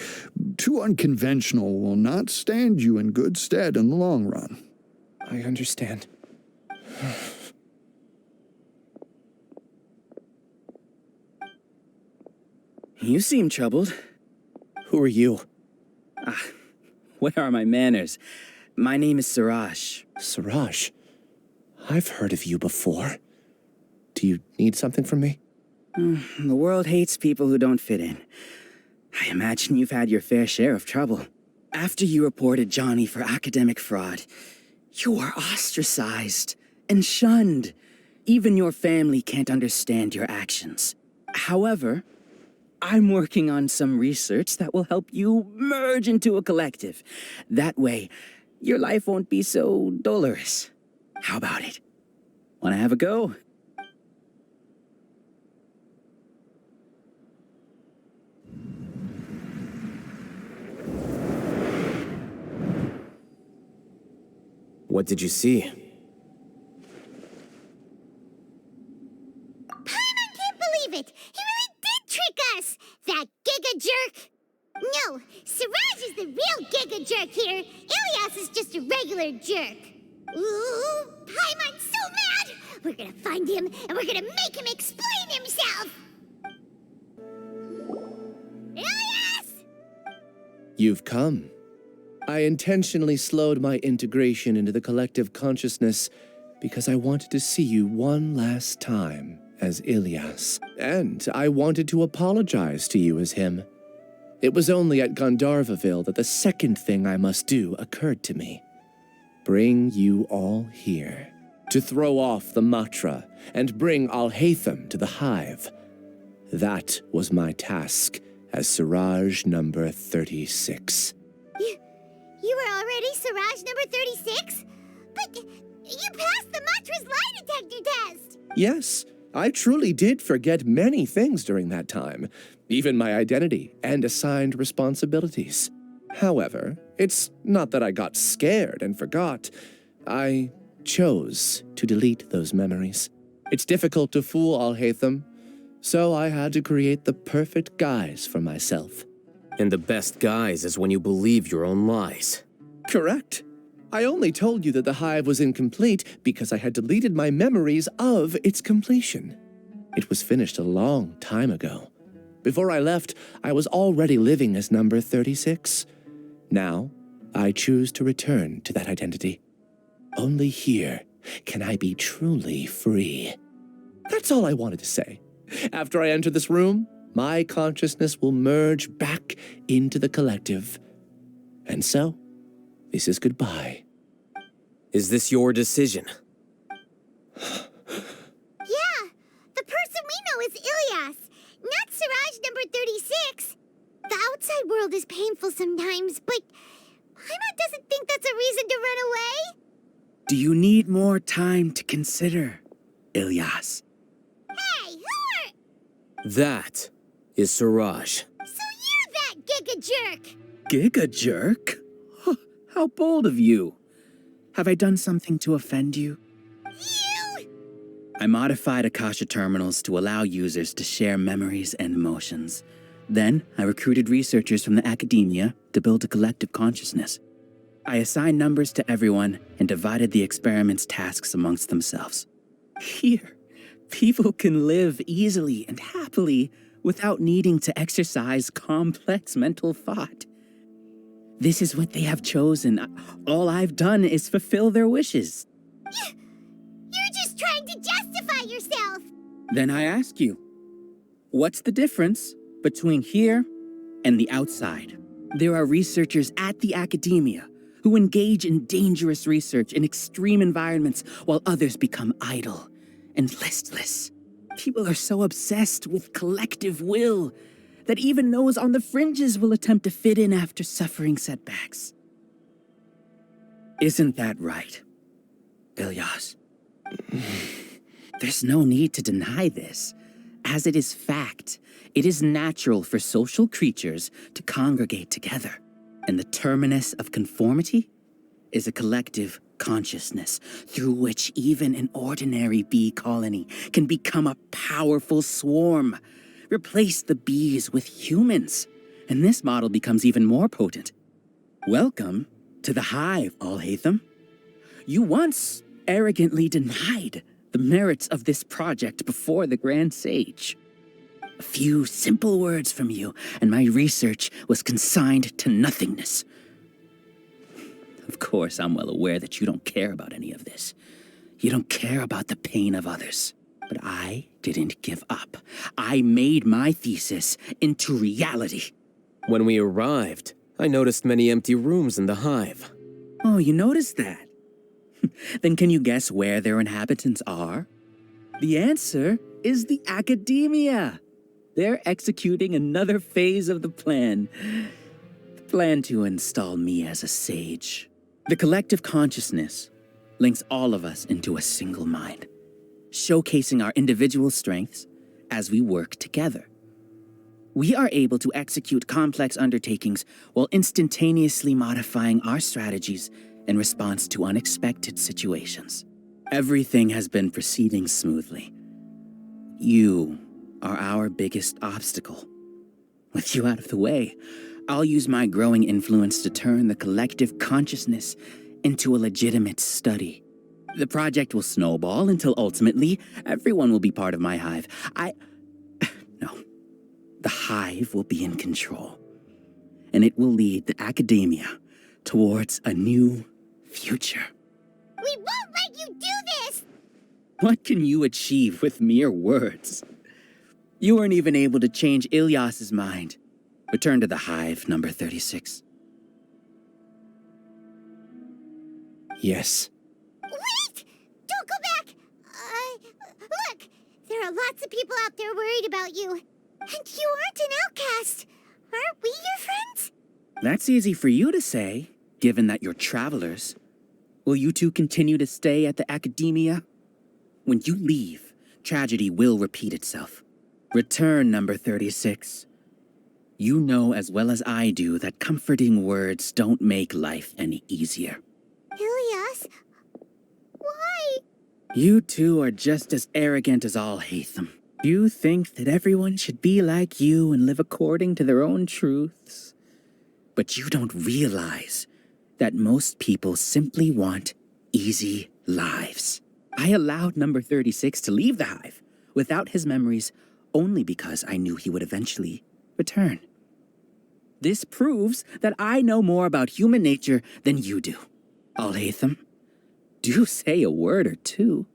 too unconventional will not stand you in good stead in the long run. I understand. You seem troubled. Who are you? Where are my manners? My name is Siraj. Siraj? I've heard of you before. Do you need something from me? The world hates people who don't fit in. I imagine you've had your fair share of trouble. After you reported Johnny for academic fraud, you were ostracized and shunned. Even your family can't understand your actions. However, I'm working on some research that will help you merge into a collective. That way, your life won't be so dolorous. How about it? Wanna have a go? What did you see? Paimon can't believe it! He really did trick us! That giga jerk! No, Siraj is the real giga jerk here. Ilias is just a regular jerk. Ooh, Paimon's so mad! We're gonna find him, and we're gonna make him explain himself! Ilias! You've come. I intentionally slowed my integration into the collective consciousness because I wanted to see you one last time as Ilias. And I wanted to apologize to you as him. It was only at Gandharvaville that the second thing I must do occurred to me. Bring you all here, to throw off the Matra and bring Alhaitham to the hive. That was my task as Siraj number 36. You were already Siraj number 36? But you passed the Matra's lie detector test! Yes, I truly did forget many things during that time, even my identity and assigned responsibilities. However, it's not that I got scared and forgot. I chose to delete those memories. It's difficult to fool Alhaitham, so I had to create the perfect guise for myself. And the best guise is when you believe your own lies. Correct. I only told you that the hive was incomplete because I had deleted my memories of its completion. It was finished a long time ago. Before I left, I was already living as number 36. Now, I choose to return to that identity. Only here can I be truly free. That's all I wanted to say. After I enter this room, my consciousness will merge back into the collective. And so, this is goodbye. Is this your decision? Yeah, the person we know is Ilias, not Siraj number 36. The outside world is painful sometimes, but Paimon doesn't think that's a reason to run away. Do you need more time to consider, Ilias? Hey, who are... That is Siraj. So you're that giga jerk! Giga jerk? How bold of you. Have I done something to offend you? You! I modified Akasha terminals to allow users to share memories and emotions. Then, I recruited researchers from the academia to build a collective consciousness. I assigned numbers to everyone and divided the experiment's tasks amongst themselves. Here, people can live easily and happily without needing to exercise complex mental thought. This is what they have chosen. All I've done is fulfill their wishes. You're just trying to justify yourself! Then I ask you, what's the difference between here and the outside? There are researchers at the academia who engage in dangerous research in extreme environments while others become idle and listless. People are so obsessed with collective will that even those on the fringes will attempt to fit in after suffering setbacks. Isn't that right, Ilias? There's no need to deny this. As it is fact, it is natural for social creatures to congregate together, and the terminus of conformity is a collective consciousness through which even an ordinary bee colony can become a powerful swarm. Replace the bees with humans, and this model becomes even more potent. Welcome to the hive, Alhaitham. You once arrogantly denied the merits of this project before the Grand Sage. A few simple words from you, and my research was consigned to nothingness. Of course, I'm well aware that you don't care about any of this. You don't care about the pain of others. But I didn't give up. I made my thesis into reality. When we arrived, I noticed many empty rooms in the hive. Oh, you noticed that? Then can you guess where their inhabitants are? The answer is the academia. They're executing another phase of the plan. The plan to install me as a sage. The collective consciousness links all of us into a single mind, showcasing our individual strengths as we work together. We are able to execute complex undertakings while instantaneously modifying our strategies in response to unexpected situations. Everything has been proceeding smoothly. You are our biggest obstacle. With you out of the way, I'll use my growing influence to turn the collective consciousness into a legitimate study. The project will snowball until ultimately everyone will be part of my hive. No. The hive will be in control. And it will lead the academia towards a new future. We won't let you do this! What can you achieve with mere words? You weren't even able to change Ilyas's mind. Return to the hive, number 36. Yes. Wait! Don't go back! Look! There are lots of people out there worried about you. And you aren't an outcast. Aren't we your friends? That's easy for you to say, given that you're travelers. Will you two continue to stay at the academia? When you leave, tragedy will repeat itself. Return, number 36. You know as well as I do that comforting words don't make life any easier. Ilyas? Why? You two are just as arrogant as Alhaitham. You think that everyone should be like you and live according to their own truths. But you don't realize that most people simply want easy lives. I allowed number 36 to leave the hive without his memories only because I knew he would eventually return. This proves that I know more about human nature than you do. Alhaitham, do say a word or two.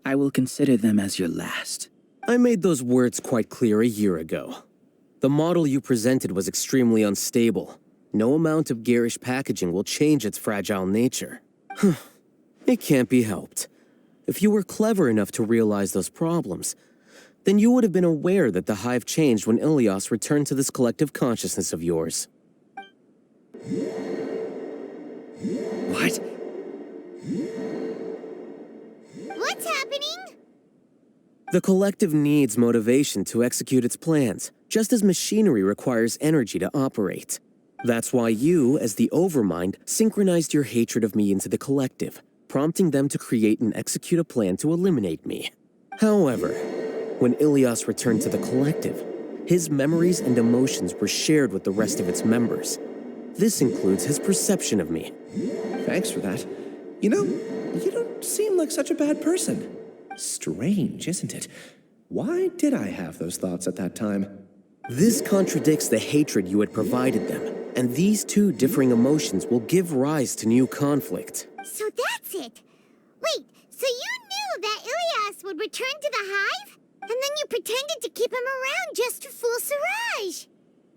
I will consider them as your last. I made those words quite clear a year ago. The model you presented was extremely unstable. No amount of garish packaging will change its fragile nature. It can't be helped. If you were clever enough to realize those problems, then you would have been aware that the hive changed when Ilyas returned to this collective consciousness of yours. What? What's happening? The collective needs motivation to execute its plans, just as machinery requires energy to operate. That's why you, as the Overmind, synchronized your hatred of me into the collective, prompting them to create and execute a plan to eliminate me. However, when Ilyas returned to the collective, his memories and emotions were shared with the rest of its members. This includes his perception of me. Thanks for that. You know, you don't seem like such a bad person. Strange, isn't it? Why did I have those thoughts at that time? This contradicts the hatred you had provided them, and these two differing emotions will give rise to new conflict. So that's it. Wait, so you knew that Ilyas would return to the hive? And then you pretended to keep him around just to fool Siraj.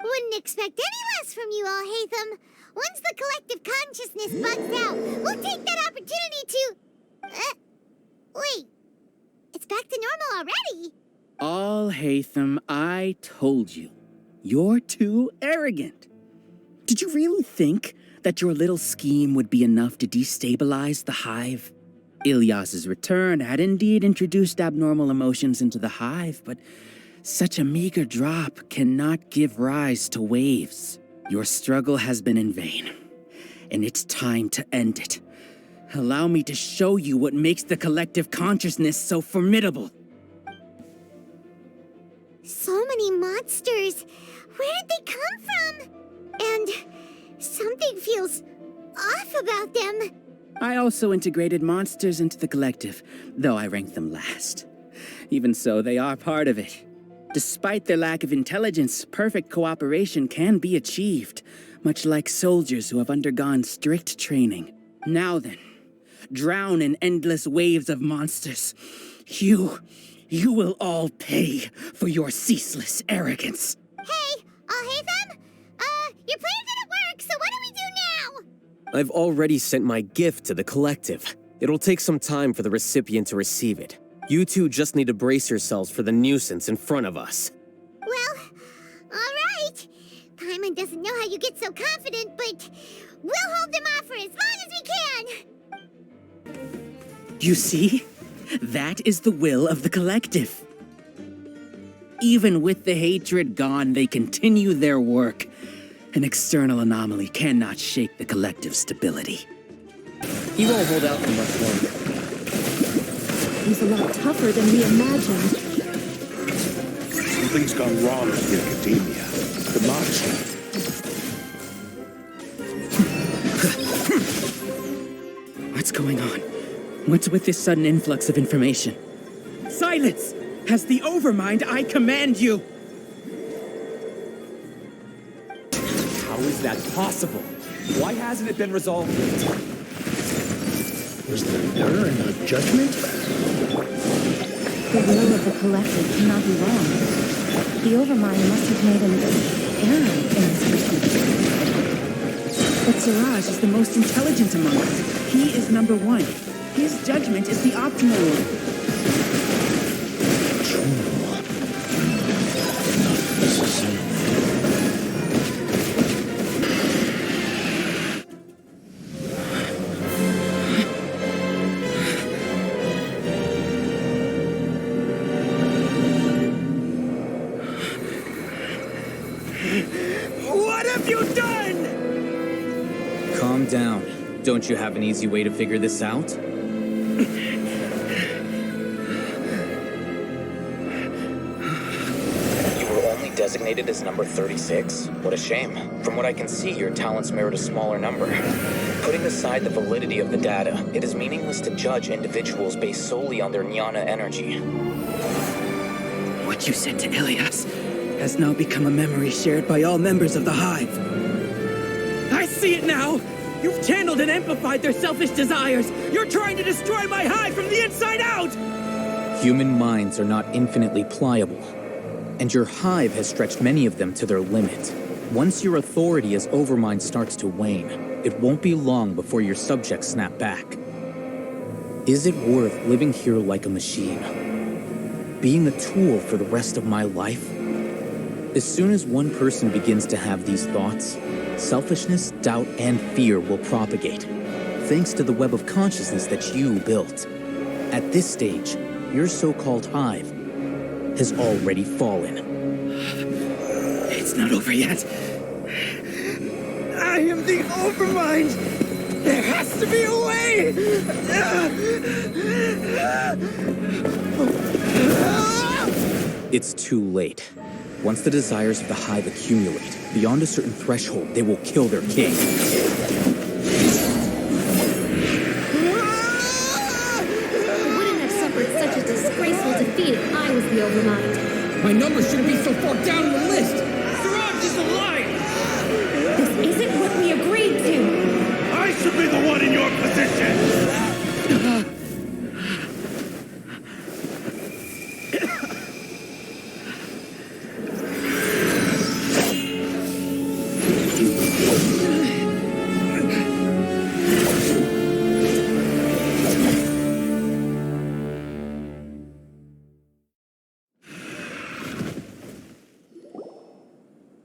Wouldn't expect any less from you, Alhaitham. Once the collective consciousness bugs out, we'll take that opportunity to... wait. It's back to normal already. Alhaitham, I told you. You're too arrogant. Did you really think that your little scheme would be enough to destabilize the hive? Ilyas's return had indeed introduced abnormal emotions into the hive, but such a meager drop cannot give rise to waves. Your struggle has been in vain, and it's time to end it. Allow me to show you what makes the collective consciousness so formidable. So many monsters. Where did they come from? And something feels off about them. I also integrated monsters into the collective, though I ranked them last. Even so, they are part of it. Despite their lack of intelligence, perfect cooperation can be achieved, much like soldiers who have undergone strict training. Now then, drown in endless waves of monsters. You will all pay for your ceaseless arrogance. Hey, Alhaitham? Your plan didn't work, so what do we do now? I've already sent my gift to the collective. It'll take some time for the recipient to receive it. You two just need to brace yourselves for the nuisance in front of us. Well, all right. Paimon doesn't know how you get so confident, but we'll hold them off for as long as we can. You see? That is the will of the collective. Even with the hatred gone, they continue their work. An external anomaly cannot shake the collective's stability. He won't hold out for much longer. He's a lot tougher than we imagined. Something's gone wrong with the academia. The monster. What's going on? What's with this sudden influx of information? Silence! As the Overmind, I command you! How is that possible? Why hasn't it been resolved yet? Was there an error in the judgment? The will of the collective cannot be wrong. The Overmind must have made an error in his judgment. But Siraj is the most intelligent among us. He is number one. His judgment is the optimal one. This is it. What have you done? Calm down. Don't you have an easy way to figure this out? You were only designated as number 36? What a shame. From what I can see, your talents merit a smaller number. Putting aside the validity of the data, it is meaningless to judge individuals based solely on their jnana energy. What you said to Ilias has now become a memory shared by all members of the Hive. I see it now! You've channeled and amplified their selfish desires! You're trying to destroy my Hive from the inside out! Human minds are not infinitely pliable, and your Hive has stretched many of them to their limit. Once your authority as Overmind starts to wane, it won't be long before your subjects snap back. Is it worth living here like a machine? Being a tool for the rest of my life? As soon as one person begins to have these thoughts, selfishness, doubt, and fear will propagate, thanks to the web of consciousness that you built. At this stage, your so-called Hive has already fallen. It's not over yet. I am the Overmind! There has to be a way! It's too late. Once the desires of the Hive accumulate, beyond a certain threshold, they will kill their king. I wouldn't have suffered such a disgraceful defeat if I was the Overmind. My number shouldn't be so far down the list! Siraj is alive! This isn't what we agreed to! I should be the one in your position!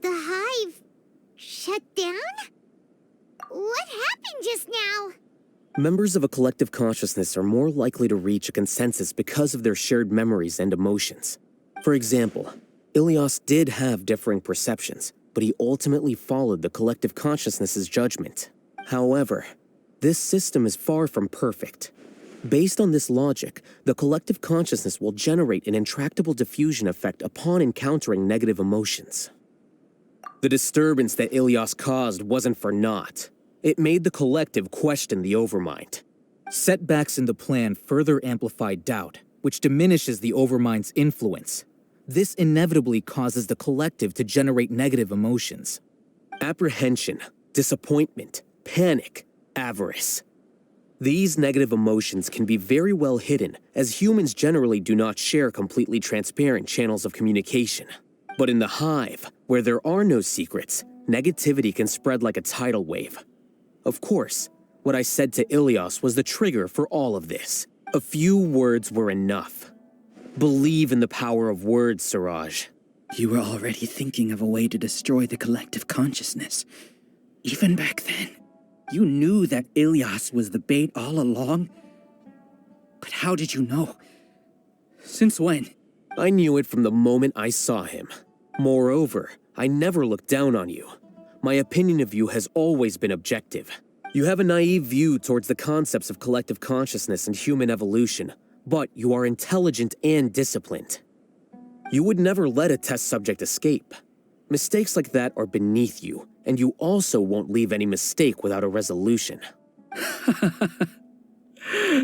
The Hive shut down? What happened just now? Members of a collective consciousness are more likely to reach a consensus because of their shared memories and emotions. For example, Ilias did have differing perceptions, but he ultimately followed the collective consciousness's judgment. However, this system is far from perfect. Based on this logic, the collective consciousness will generate an intractable diffusion effect upon encountering negative emotions. The disturbance that Ilias caused wasn't for naught. It made the collective question the Overmind. Setbacks in the plan further amplify doubt, which diminishes the Overmind's influence. This inevitably causes the collective to generate negative emotions. Apprehension, disappointment, panic, avarice. These negative emotions can be very well hidden, as humans generally do not share completely transparent channels of communication. But in the Hive, where there are no secrets, negativity can spread like a tidal wave. Of course, what I said to Ilias was the trigger for all of this. A few words were enough. Believe in the power of words, Siraj. You were already thinking of a way to destroy the collective consciousness. Even back then, you knew that Ilias was the bait all along. But how did you know? Since when? I knew it from the moment I saw him. Moreover, I never looked down on you. My opinion of you has always been objective. You have a naive view towards the concepts of collective consciousness and human evolution, but you are intelligent and disciplined. You would never let a test subject escape. Mistakes like that are beneath you, and you also won't leave any mistake without a resolution.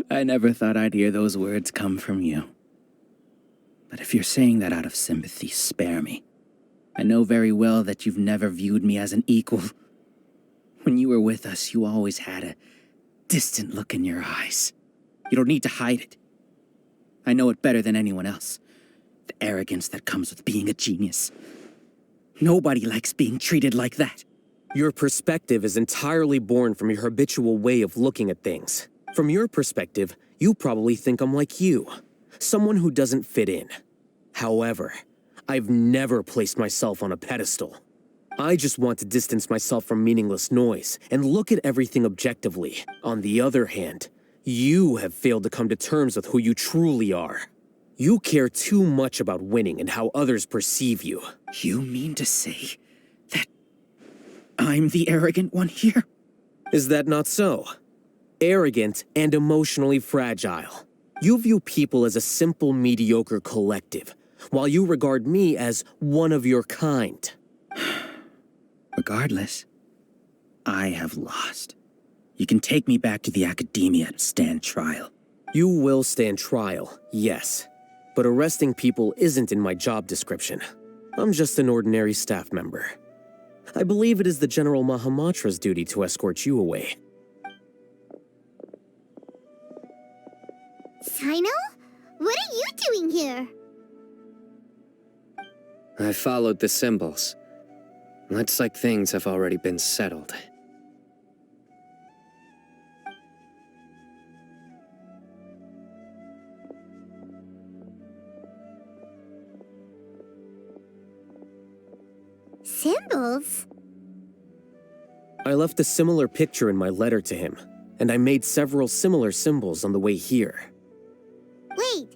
I never thought I'd hear those words come from you. But if you're saying that out of sympathy, spare me. I know very well that you've never viewed me as an equal. When you were with us, you always had a distant look in your eyes. You don't need to hide it. I know it better than anyone else. The arrogance that comes with being a genius. Nobody likes being treated like that. Your perspective is entirely born from your habitual way of looking at things. From your perspective, you probably think I'm like you, someone who doesn't fit in. However, I've never placed myself on a pedestal. I just want to distance myself from meaningless noise and look at everything objectively. On the other hand, you have failed to come to terms with who you truly are. You care too much about winning and how others perceive you. You mean to say that I'm the arrogant one here? Is that not so? Arrogant and emotionally fragile. You view people as a simple, mediocre collective, while you regard me as one of your kind. Regardless, I have lost. You can take me back to the academia to stand trial. You will stand trial, yes. But arresting people isn't in my job description. I'm just an ordinary staff member. I believe it is the General Mahamatra's duty to escort you away. Sino? What are you doing here? I followed the symbols. Looks like things have already been settled. Symbols? I left a similar picture in my letter to him, and I made several similar symbols on the way here. Wait,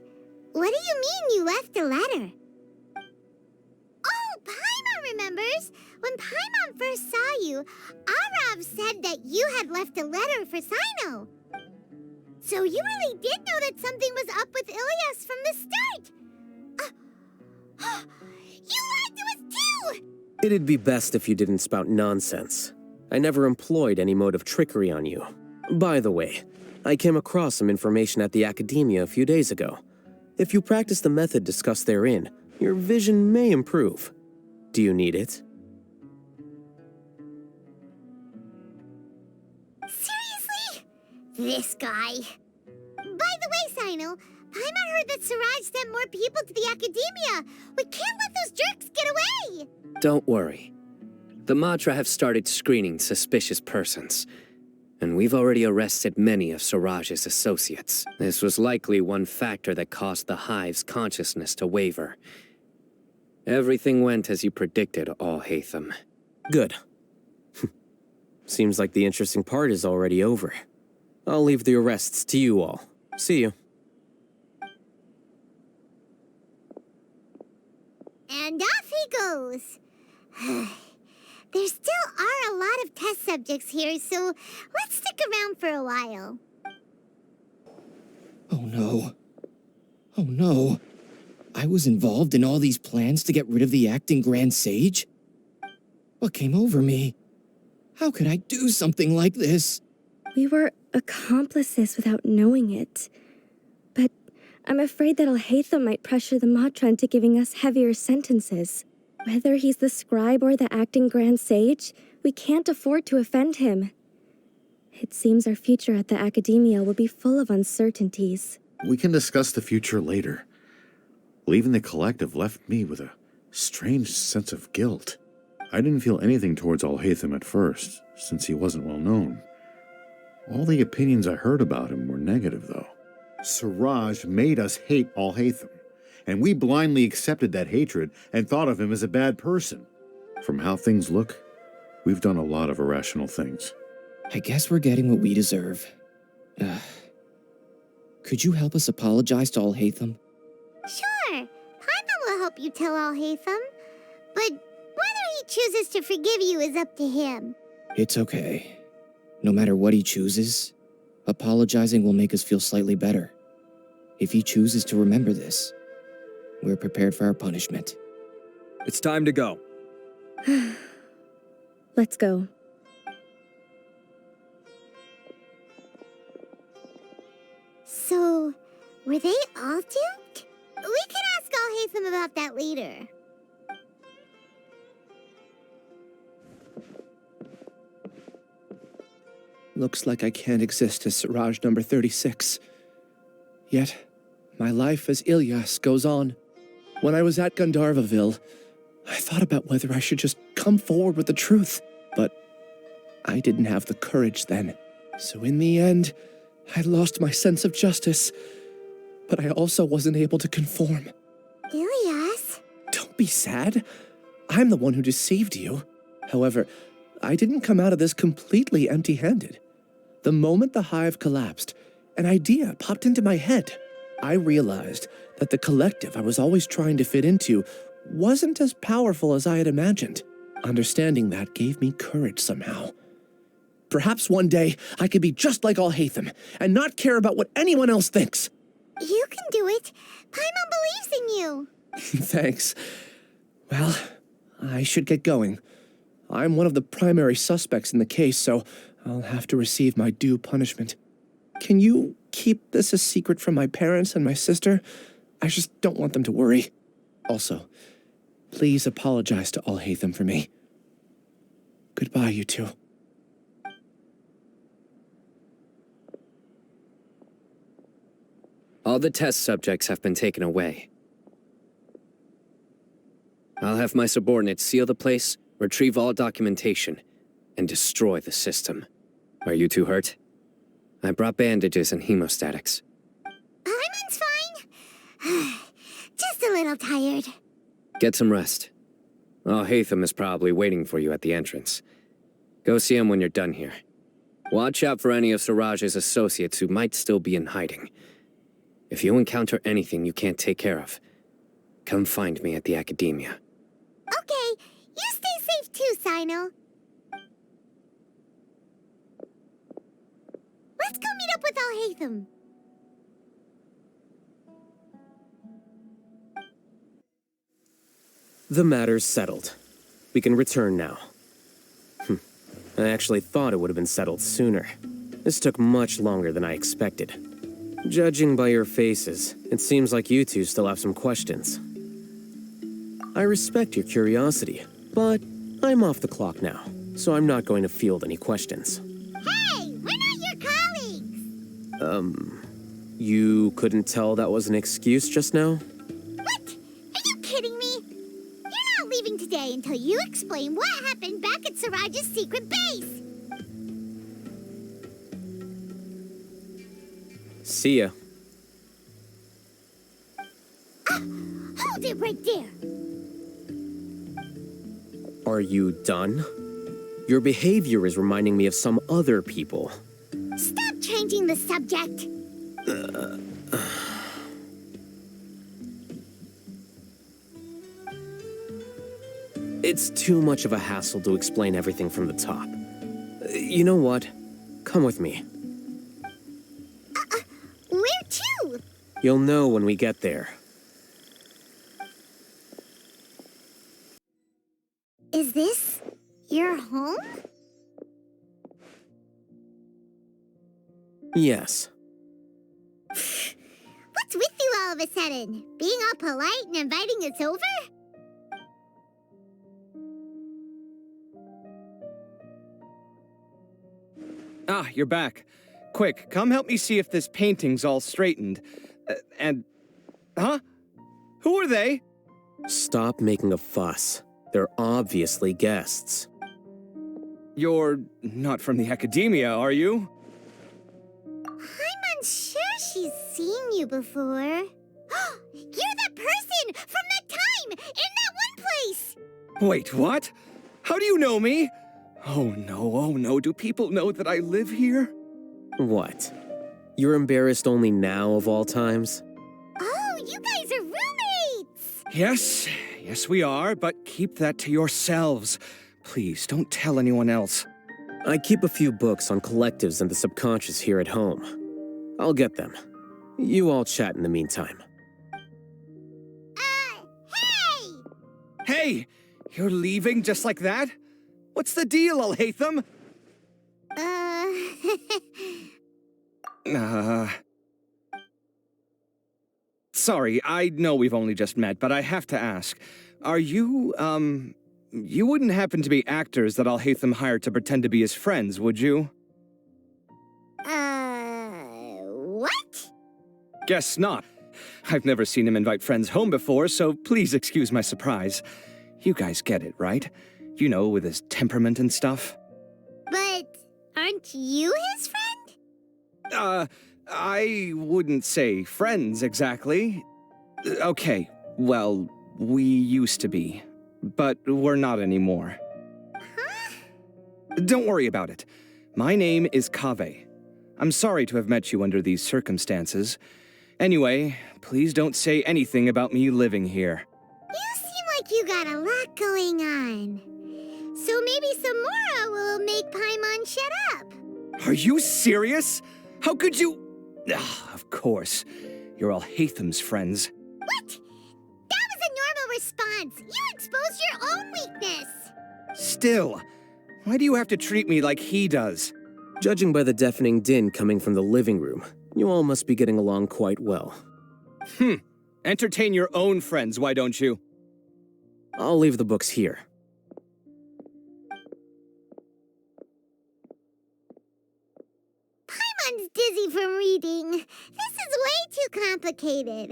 what do you mean you left a letter? Oh, Paimon remembers! When Paimon first saw you, Arav said that you had left a letter for Sino. So you really did know that something was up with Ilias from the start! You lied to us too! It'd be best if you didn't spout nonsense. I never employed any mode of trickery on you. By the way, I came across some information at the Academia a few days ago. If you practice the method discussed therein, your vision may improve. Do you need it? Seriously? This guy. By the way, Sino, Paimon heard that Siraj sent more people to the Academia. We can't let those jerks get away! Don't worry. The Matra have started screening suspicious persons, and we've already arrested many of Siraj's associates. This was likely one factor that caused the Hive's consciousness to waver. Everything went as you predicted, Alhaitham. Good. Seems like the interesting part is already over. I'll leave the arrests to you all. See you. And off he goes. There still are a lot of test subjects here, so let's stick around for a while. Oh no. Oh no. I was involved in all these plans to get rid of the acting Grand Sage? What came over me? How could I do something like this? We were accomplices without knowing it. But I'm afraid that Alhaitham might pressure the Matra into giving us heavier sentences. Whether he's the scribe or the acting Grand Sage, we can't afford to offend him. It seems our future at the Academia will be full of uncertainties. We can discuss the future later. Leaving the collective left me with a strange sense of guilt. I didn't feel anything towards Alhaitham at first, since he wasn't well known. All the opinions I heard about him were negative, though. Siraj made us hate Alhaitham, and we blindly accepted that hatred and thought of him as a bad person. From how things look, we've done a lot of irrational things. I guess we're getting what we deserve. Could you help us apologize to Alhaitham? Sure, Paimon will help you tell Alhaitham. But whether he chooses to forgive you is up to him. It's okay. No matter what he chooses, apologizing will make us feel slightly better. If he chooses to remember this, we're prepared for our punishment. It's time to go. Let's go. So, were they all duped? We can ask Alhaitham about that later. Looks like I can't exist as Siraj number 36. Yet, my life as Ilyas goes on. When I was at Gandharvaville, I thought about whether I should just come forward with the truth, but I didn't have the courage then. So in the end, I lost my sense of justice, but I also wasn't able to conform. Ilyas? Don't be sad. I'm the one who deceived you. However, I didn't come out of this completely empty-handed. The moment the hive collapsed, an idea popped into my head. I realized that the collective I was always trying to fit into wasn't as powerful as I had imagined. Understanding that gave me courage somehow. Perhaps one day I could be just like Alhaitham and not care about what anyone else thinks. You can do it. Paimon believes in you. Thanks. Well, I should get going. I'm one of the primary suspects in the case, so I'll have to receive my due punishment. Can you keep this a secret from my parents and my sister? I just don't want them to worry. Also, please apologize to Alhaitham for me. Goodbye, you two. All the test subjects have been taken away. I'll have my subordinates seal the place, retrieve all documentation, and destroy the system. Are you two hurt? I brought bandages and hemostatics. Paimon's fine. Just a little tired. Get some rest. Alhaitham is probably waiting for you at the entrance. Go see him when you're done here. Watch out for any of Siraj's associates who might still be in hiding. If you encounter anything you can't take care of, come find me at the academia. Okay, you stay safe too, Sino. Let's go meet up with Alhaitham. The matter's settled. We can return now. I actually thought it would have been settled sooner. This took much longer than I expected. Judging by your faces, it seems like you two still have some questions. I respect your curiosity, but I'm off the clock now, so I'm not going to field any questions. Hey, we're not your colleagues! You couldn't tell that was an excuse just now? What? Are you kidding me? You're not leaving today until you explain what happened back at Siraj's secret base! See ya. Hold it right there! Are you done? Your behavior is reminding me of some other people. Stop changing the subject! It's too much of a hassle to explain everything from the top. You know what? Come with me. Where to? You'll know when we get there. Is this your home? Yes. What's with you all of a sudden? Being all polite and inviting us over? Ah, you're back. Quick, come help me see if this painting's all straightened. Huh? Who are they? Stop making a fuss. They're obviously guests. You're not from the academia, are you? I'm unsure she's seen you before. You're that person from that time in that one place! Wait, what? How do you know me? Oh no, do people know that I live here? What? You're embarrassed only now of all times? Oh, you guys are roommates! Yes we are, but keep that to yourselves. Please, don't tell anyone else. I keep a few books on collectives and the subconscious here at home. I'll get them. You all chat in the meantime. Hey! Hey! You're leaving just like that? What's the deal, Sorry, I know we've only just met, but I have to ask. Are you, you wouldn't happen to be actors that Alhaitham hired to pretend to be his friends, would you? What? Guess not. I've never seen him invite friends home before, so please excuse my surprise. You guys get it, right? You know, with his temperament and stuff. But aren't you his friend? I wouldn't say friends exactly. Okay, well, we used to be, but we're not anymore. Huh? Don't worry about it. My name is Kaveh. I'm sorry to have met you under these circumstances. Anyway, please don't say anything about me living here. You seem like you got a lot going on. So maybe Samora will make Paimon shut up. Are you serious? How could you? Of course. You're Alhaitham's friends. What? That was a normal response. You exposed your own weakness. Still, why do you have to treat me like he does? Judging by the deafening din coming from the living room, you all must be getting along quite well. Entertain your own friends, why don't you? I'll leave the books here. Paimon's dizzy from reading. This is way too complicated.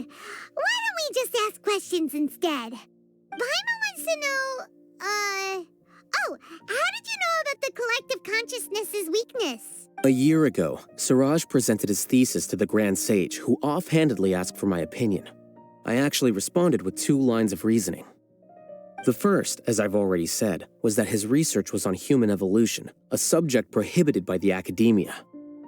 Why don't we just ask questions instead? Paimon wants to know, oh, how did you know about the collective consciousness's weakness? A year ago, Siraj presented his thesis to the Grand Sage, who offhandedly asked for my opinion. I actually responded with 2 lines of reasoning. The first, as I've already said, was that his research was on human evolution, a subject prohibited by the academia.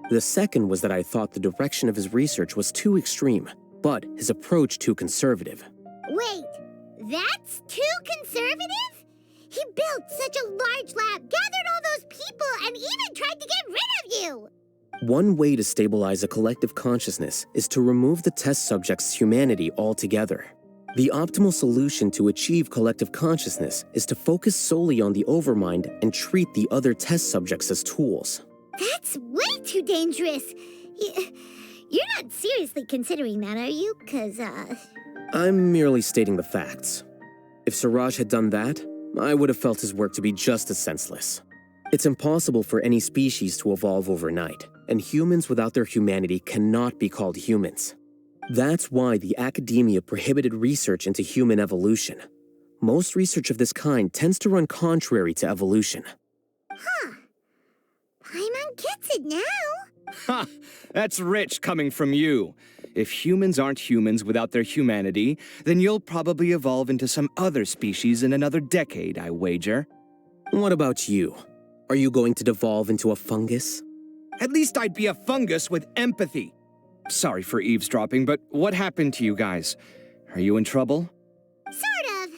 The second was that I thought the direction of his research was too extreme, but his approach too conservative. Wait, that's too conservative? He built such a large lab, gathered all those people, and even tried to get rid of you! One way to stabilize a collective consciousness is to remove the test subject's humanity altogether. The optimal solution to achieve collective consciousness is to focus solely on the overmind and treat the other test subjects as tools. That's way too dangerous! You're not seriously considering that, are you? 'Cause, I'm merely stating the facts. If Siraj had done that, I would have felt his work to be just as senseless. It's impossible for any species to evolve overnight, and humans without their humanity cannot be called humans. That's why the academia prohibited research into human evolution. Most research of this kind tends to run contrary to evolution. Huh. Paimon gets it now. Ha! That's rich coming from you. If humans aren't humans without their humanity, then you'll probably evolve into some other species in another decade, I wager. What about you? Are you going to devolve into a fungus? At least I'd be a fungus with empathy. Sorry for eavesdropping, but what happened to you guys? Are you in trouble? Sort of.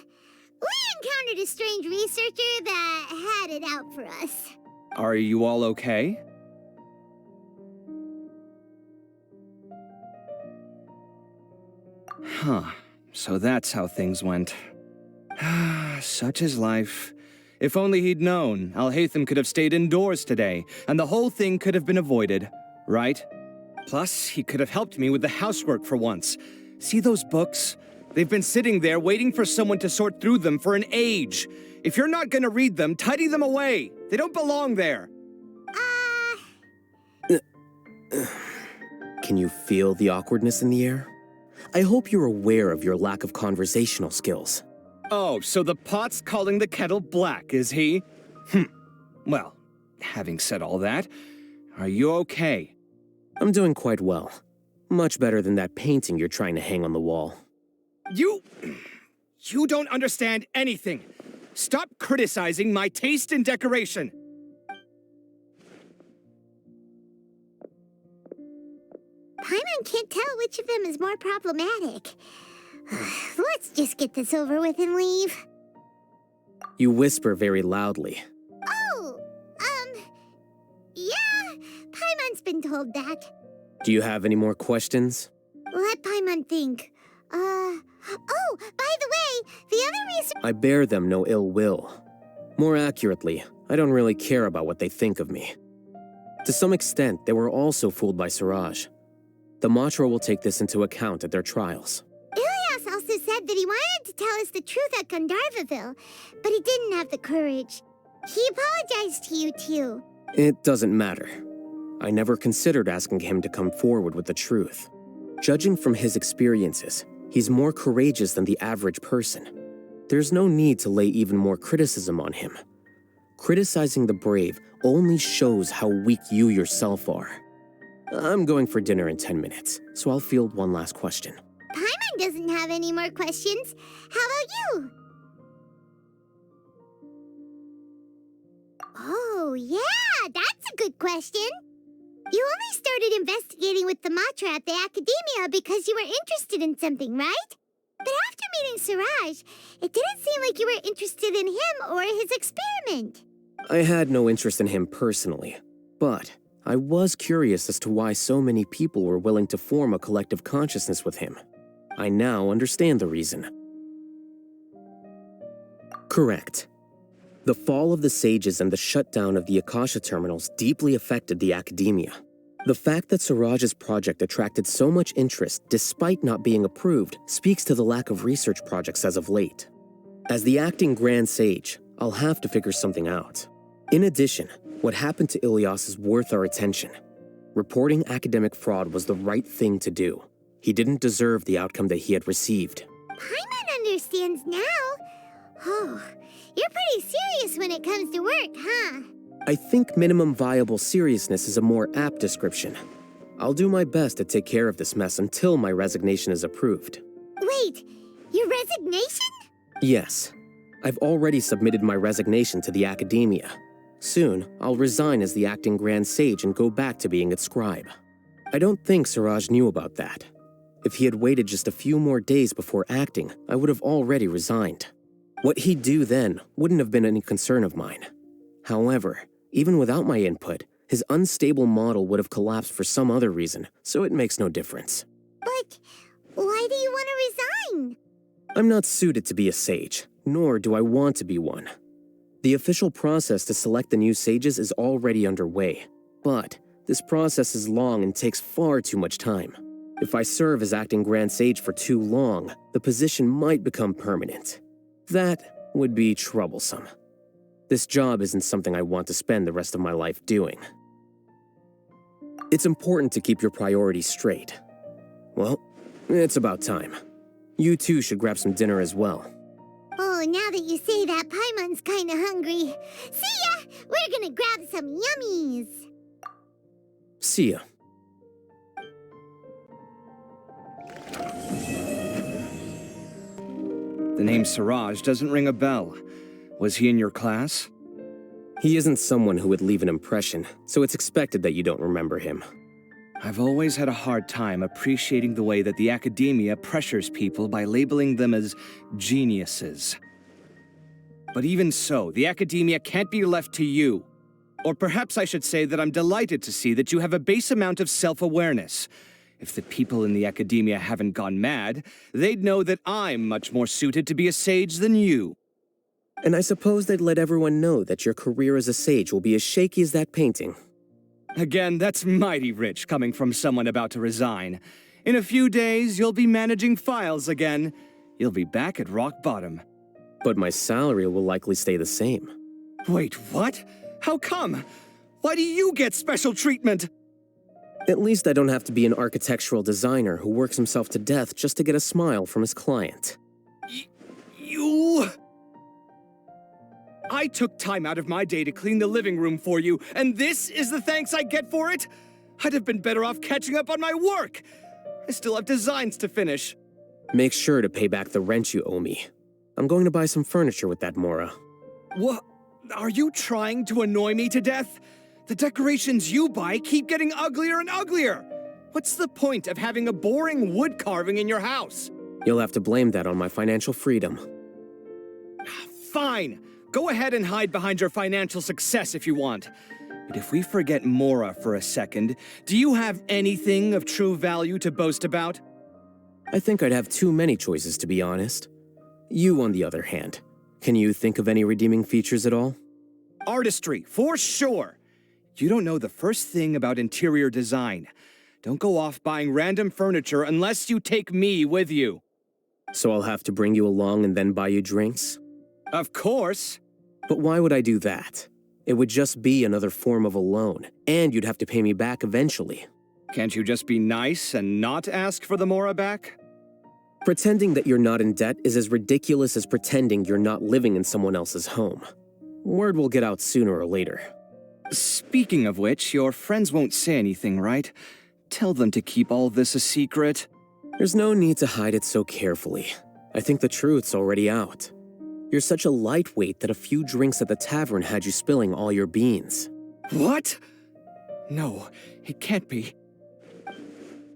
We encountered a strange researcher that had it out for us. Are you all okay? Huh. So that's how things went. Such is life. If only he'd known, Alhaitham could have stayed indoors today, and the whole thing could have been avoided, right? Plus, he could have helped me with the housework for once. See those books? They've been sitting there waiting for someone to sort through them for an age. If you're not gonna read them, tidy them away. They don't belong there. Can you feel the awkwardness in the air? I hope you're aware of your lack of conversational skills. Oh, so the pot's calling the kettle black, is he? Well, having said all that, are you okay? I'm doing quite well. Much better than that painting you're trying to hang on the wall. You don't understand anything. Stop criticizing my taste in decoration. Paimon can't tell which of them is more problematic. Let's just get this over with and leave. You whisper very loudly. Oh, yeah, Paimon's been told that. Do you have any more questions? Let Paimon think. Oh, by the way, the other reason— I bear them no ill will. More accurately, I don't really care about what they think of me. To some extent, they were also fooled by Siraj. The Matra will take this into account at their trials. said that he wanted to tell us the truth at Gandharvaville, but he didn't have the courage. He apologized to you, too. It doesn't matter. I never considered asking him to come forward with the truth. Judging from his experiences, he's more courageous than the average person. There's no need to lay even more criticism on him. Criticizing the brave only shows how weak you yourself are. I'm going for dinner in 10 minutes, so I'll field one last question. Paimon doesn't have any more questions. How about you? Oh, yeah, that's a good question. You only started investigating with the Matra at the Academia because you were interested in something, right? But after meeting Siraj, it didn't seem like you were interested in him or his experiment. I had no interest in him personally, but I was curious as to why so many people were willing to form a collective consciousness with him. I now understand the reason. Correct. The fall of the sages and the shutdown of the Akasha terminals deeply affected the academia. The fact that Siraj's project attracted so much interest despite not being approved speaks to the lack of research projects as of late. As the acting Grand Sage, I'll have to figure something out. In addition, what happened to Ilias is worth our attention. Reporting academic fraud was the right thing to do. He didn't deserve the outcome that he had received. Paimon understands now. Oh, you're pretty serious when it comes to work, huh? I think minimum viable seriousness is a more apt description. I'll do my best to take care of this mess until my resignation is approved. Wait, your resignation? Yes. I've already submitted my resignation to the academia. Soon, I'll resign as the acting Grand Sage and go back to being its scribe. I don't think Siraj knew about that. If he had waited just a few more days before acting, I would have already resigned. What he'd do then wouldn't have been any concern of mine. However, even without my input, his unstable model would have collapsed for some other reason, so it makes no difference. But why do you want to resign? I'm not suited to be a sage, nor do I want to be one. The official process to select the new sages is already underway, but this process is long and takes far too much time. If I serve as acting Grand Sage for too long, the position might become permanent. That would be troublesome. This job isn't something I want to spend the rest of my life doing. It's important to keep your priorities straight. Well, it's about time. You two should grab some dinner as well. Oh, now that you say that, Paimon's kinda hungry. See ya! We're gonna grab some yummies! See ya. The name Siraj doesn't ring a bell. Was he in your class? He isn't someone who would leave an impression, so it's expected that you don't remember him. I've always had a hard time appreciating the way that the academia pressures people by labeling them as geniuses. But even so, the academia can't be left to you. Or perhaps I should say that I'm delighted to see that you have a base amount of self-awareness. If the people in the academia haven't gone mad, they'd know that I'm much more suited to be a sage than you. And I suppose they'd let everyone know that your career as a sage will be as shaky as that painting. Again, that's mighty rich coming from someone about to resign. In a few days, you'll be managing files again. You'll be back at rock bottom. But my salary will likely stay the same. Wait, what? How come? Why do you get special treatment? At least I don't have to be an architectural designer who works himself to death just to get a smile from his client. You... I took time out of my day to clean the living room for you, and this is the thanks I get for it? I'd have been better off catching up on my work. I still have designs to finish. Make sure to pay back the rent you owe me. I'm going to buy some furniture with that, Mora. What? Are you trying to annoy me to death? The decorations you buy keep getting uglier and uglier. What's the point of having a boring wood carving in your house? You'll have to blame that on my financial freedom. Fine. Go ahead and hide behind your financial success if you want. But if we forget Mora for a second, do you have anything of true value to boast about? I think I'd have too many choices, to be honest. You, on the other hand, can you think of any redeeming features at all? Artistry, for sure. You don't know the first thing about interior design. Don't go off buying random furniture unless you take me with you. So I'll have to bring you along and then buy you drinks? Of course! But why would I do that? It would just be another form of a loan, and you'd have to pay me back eventually. Can't you just be nice and not ask for the Mora back? Pretending that you're not in debt is as ridiculous as pretending you're not living in someone else's home. Word will get out sooner or later. Speaking of which, your friends won't say anything, right? Tell them to keep all this a secret. There's no need to hide it so carefully. I think the truth's already out. You're such a lightweight that a few drinks at the tavern had you spilling all your beans. What? No, it can't be.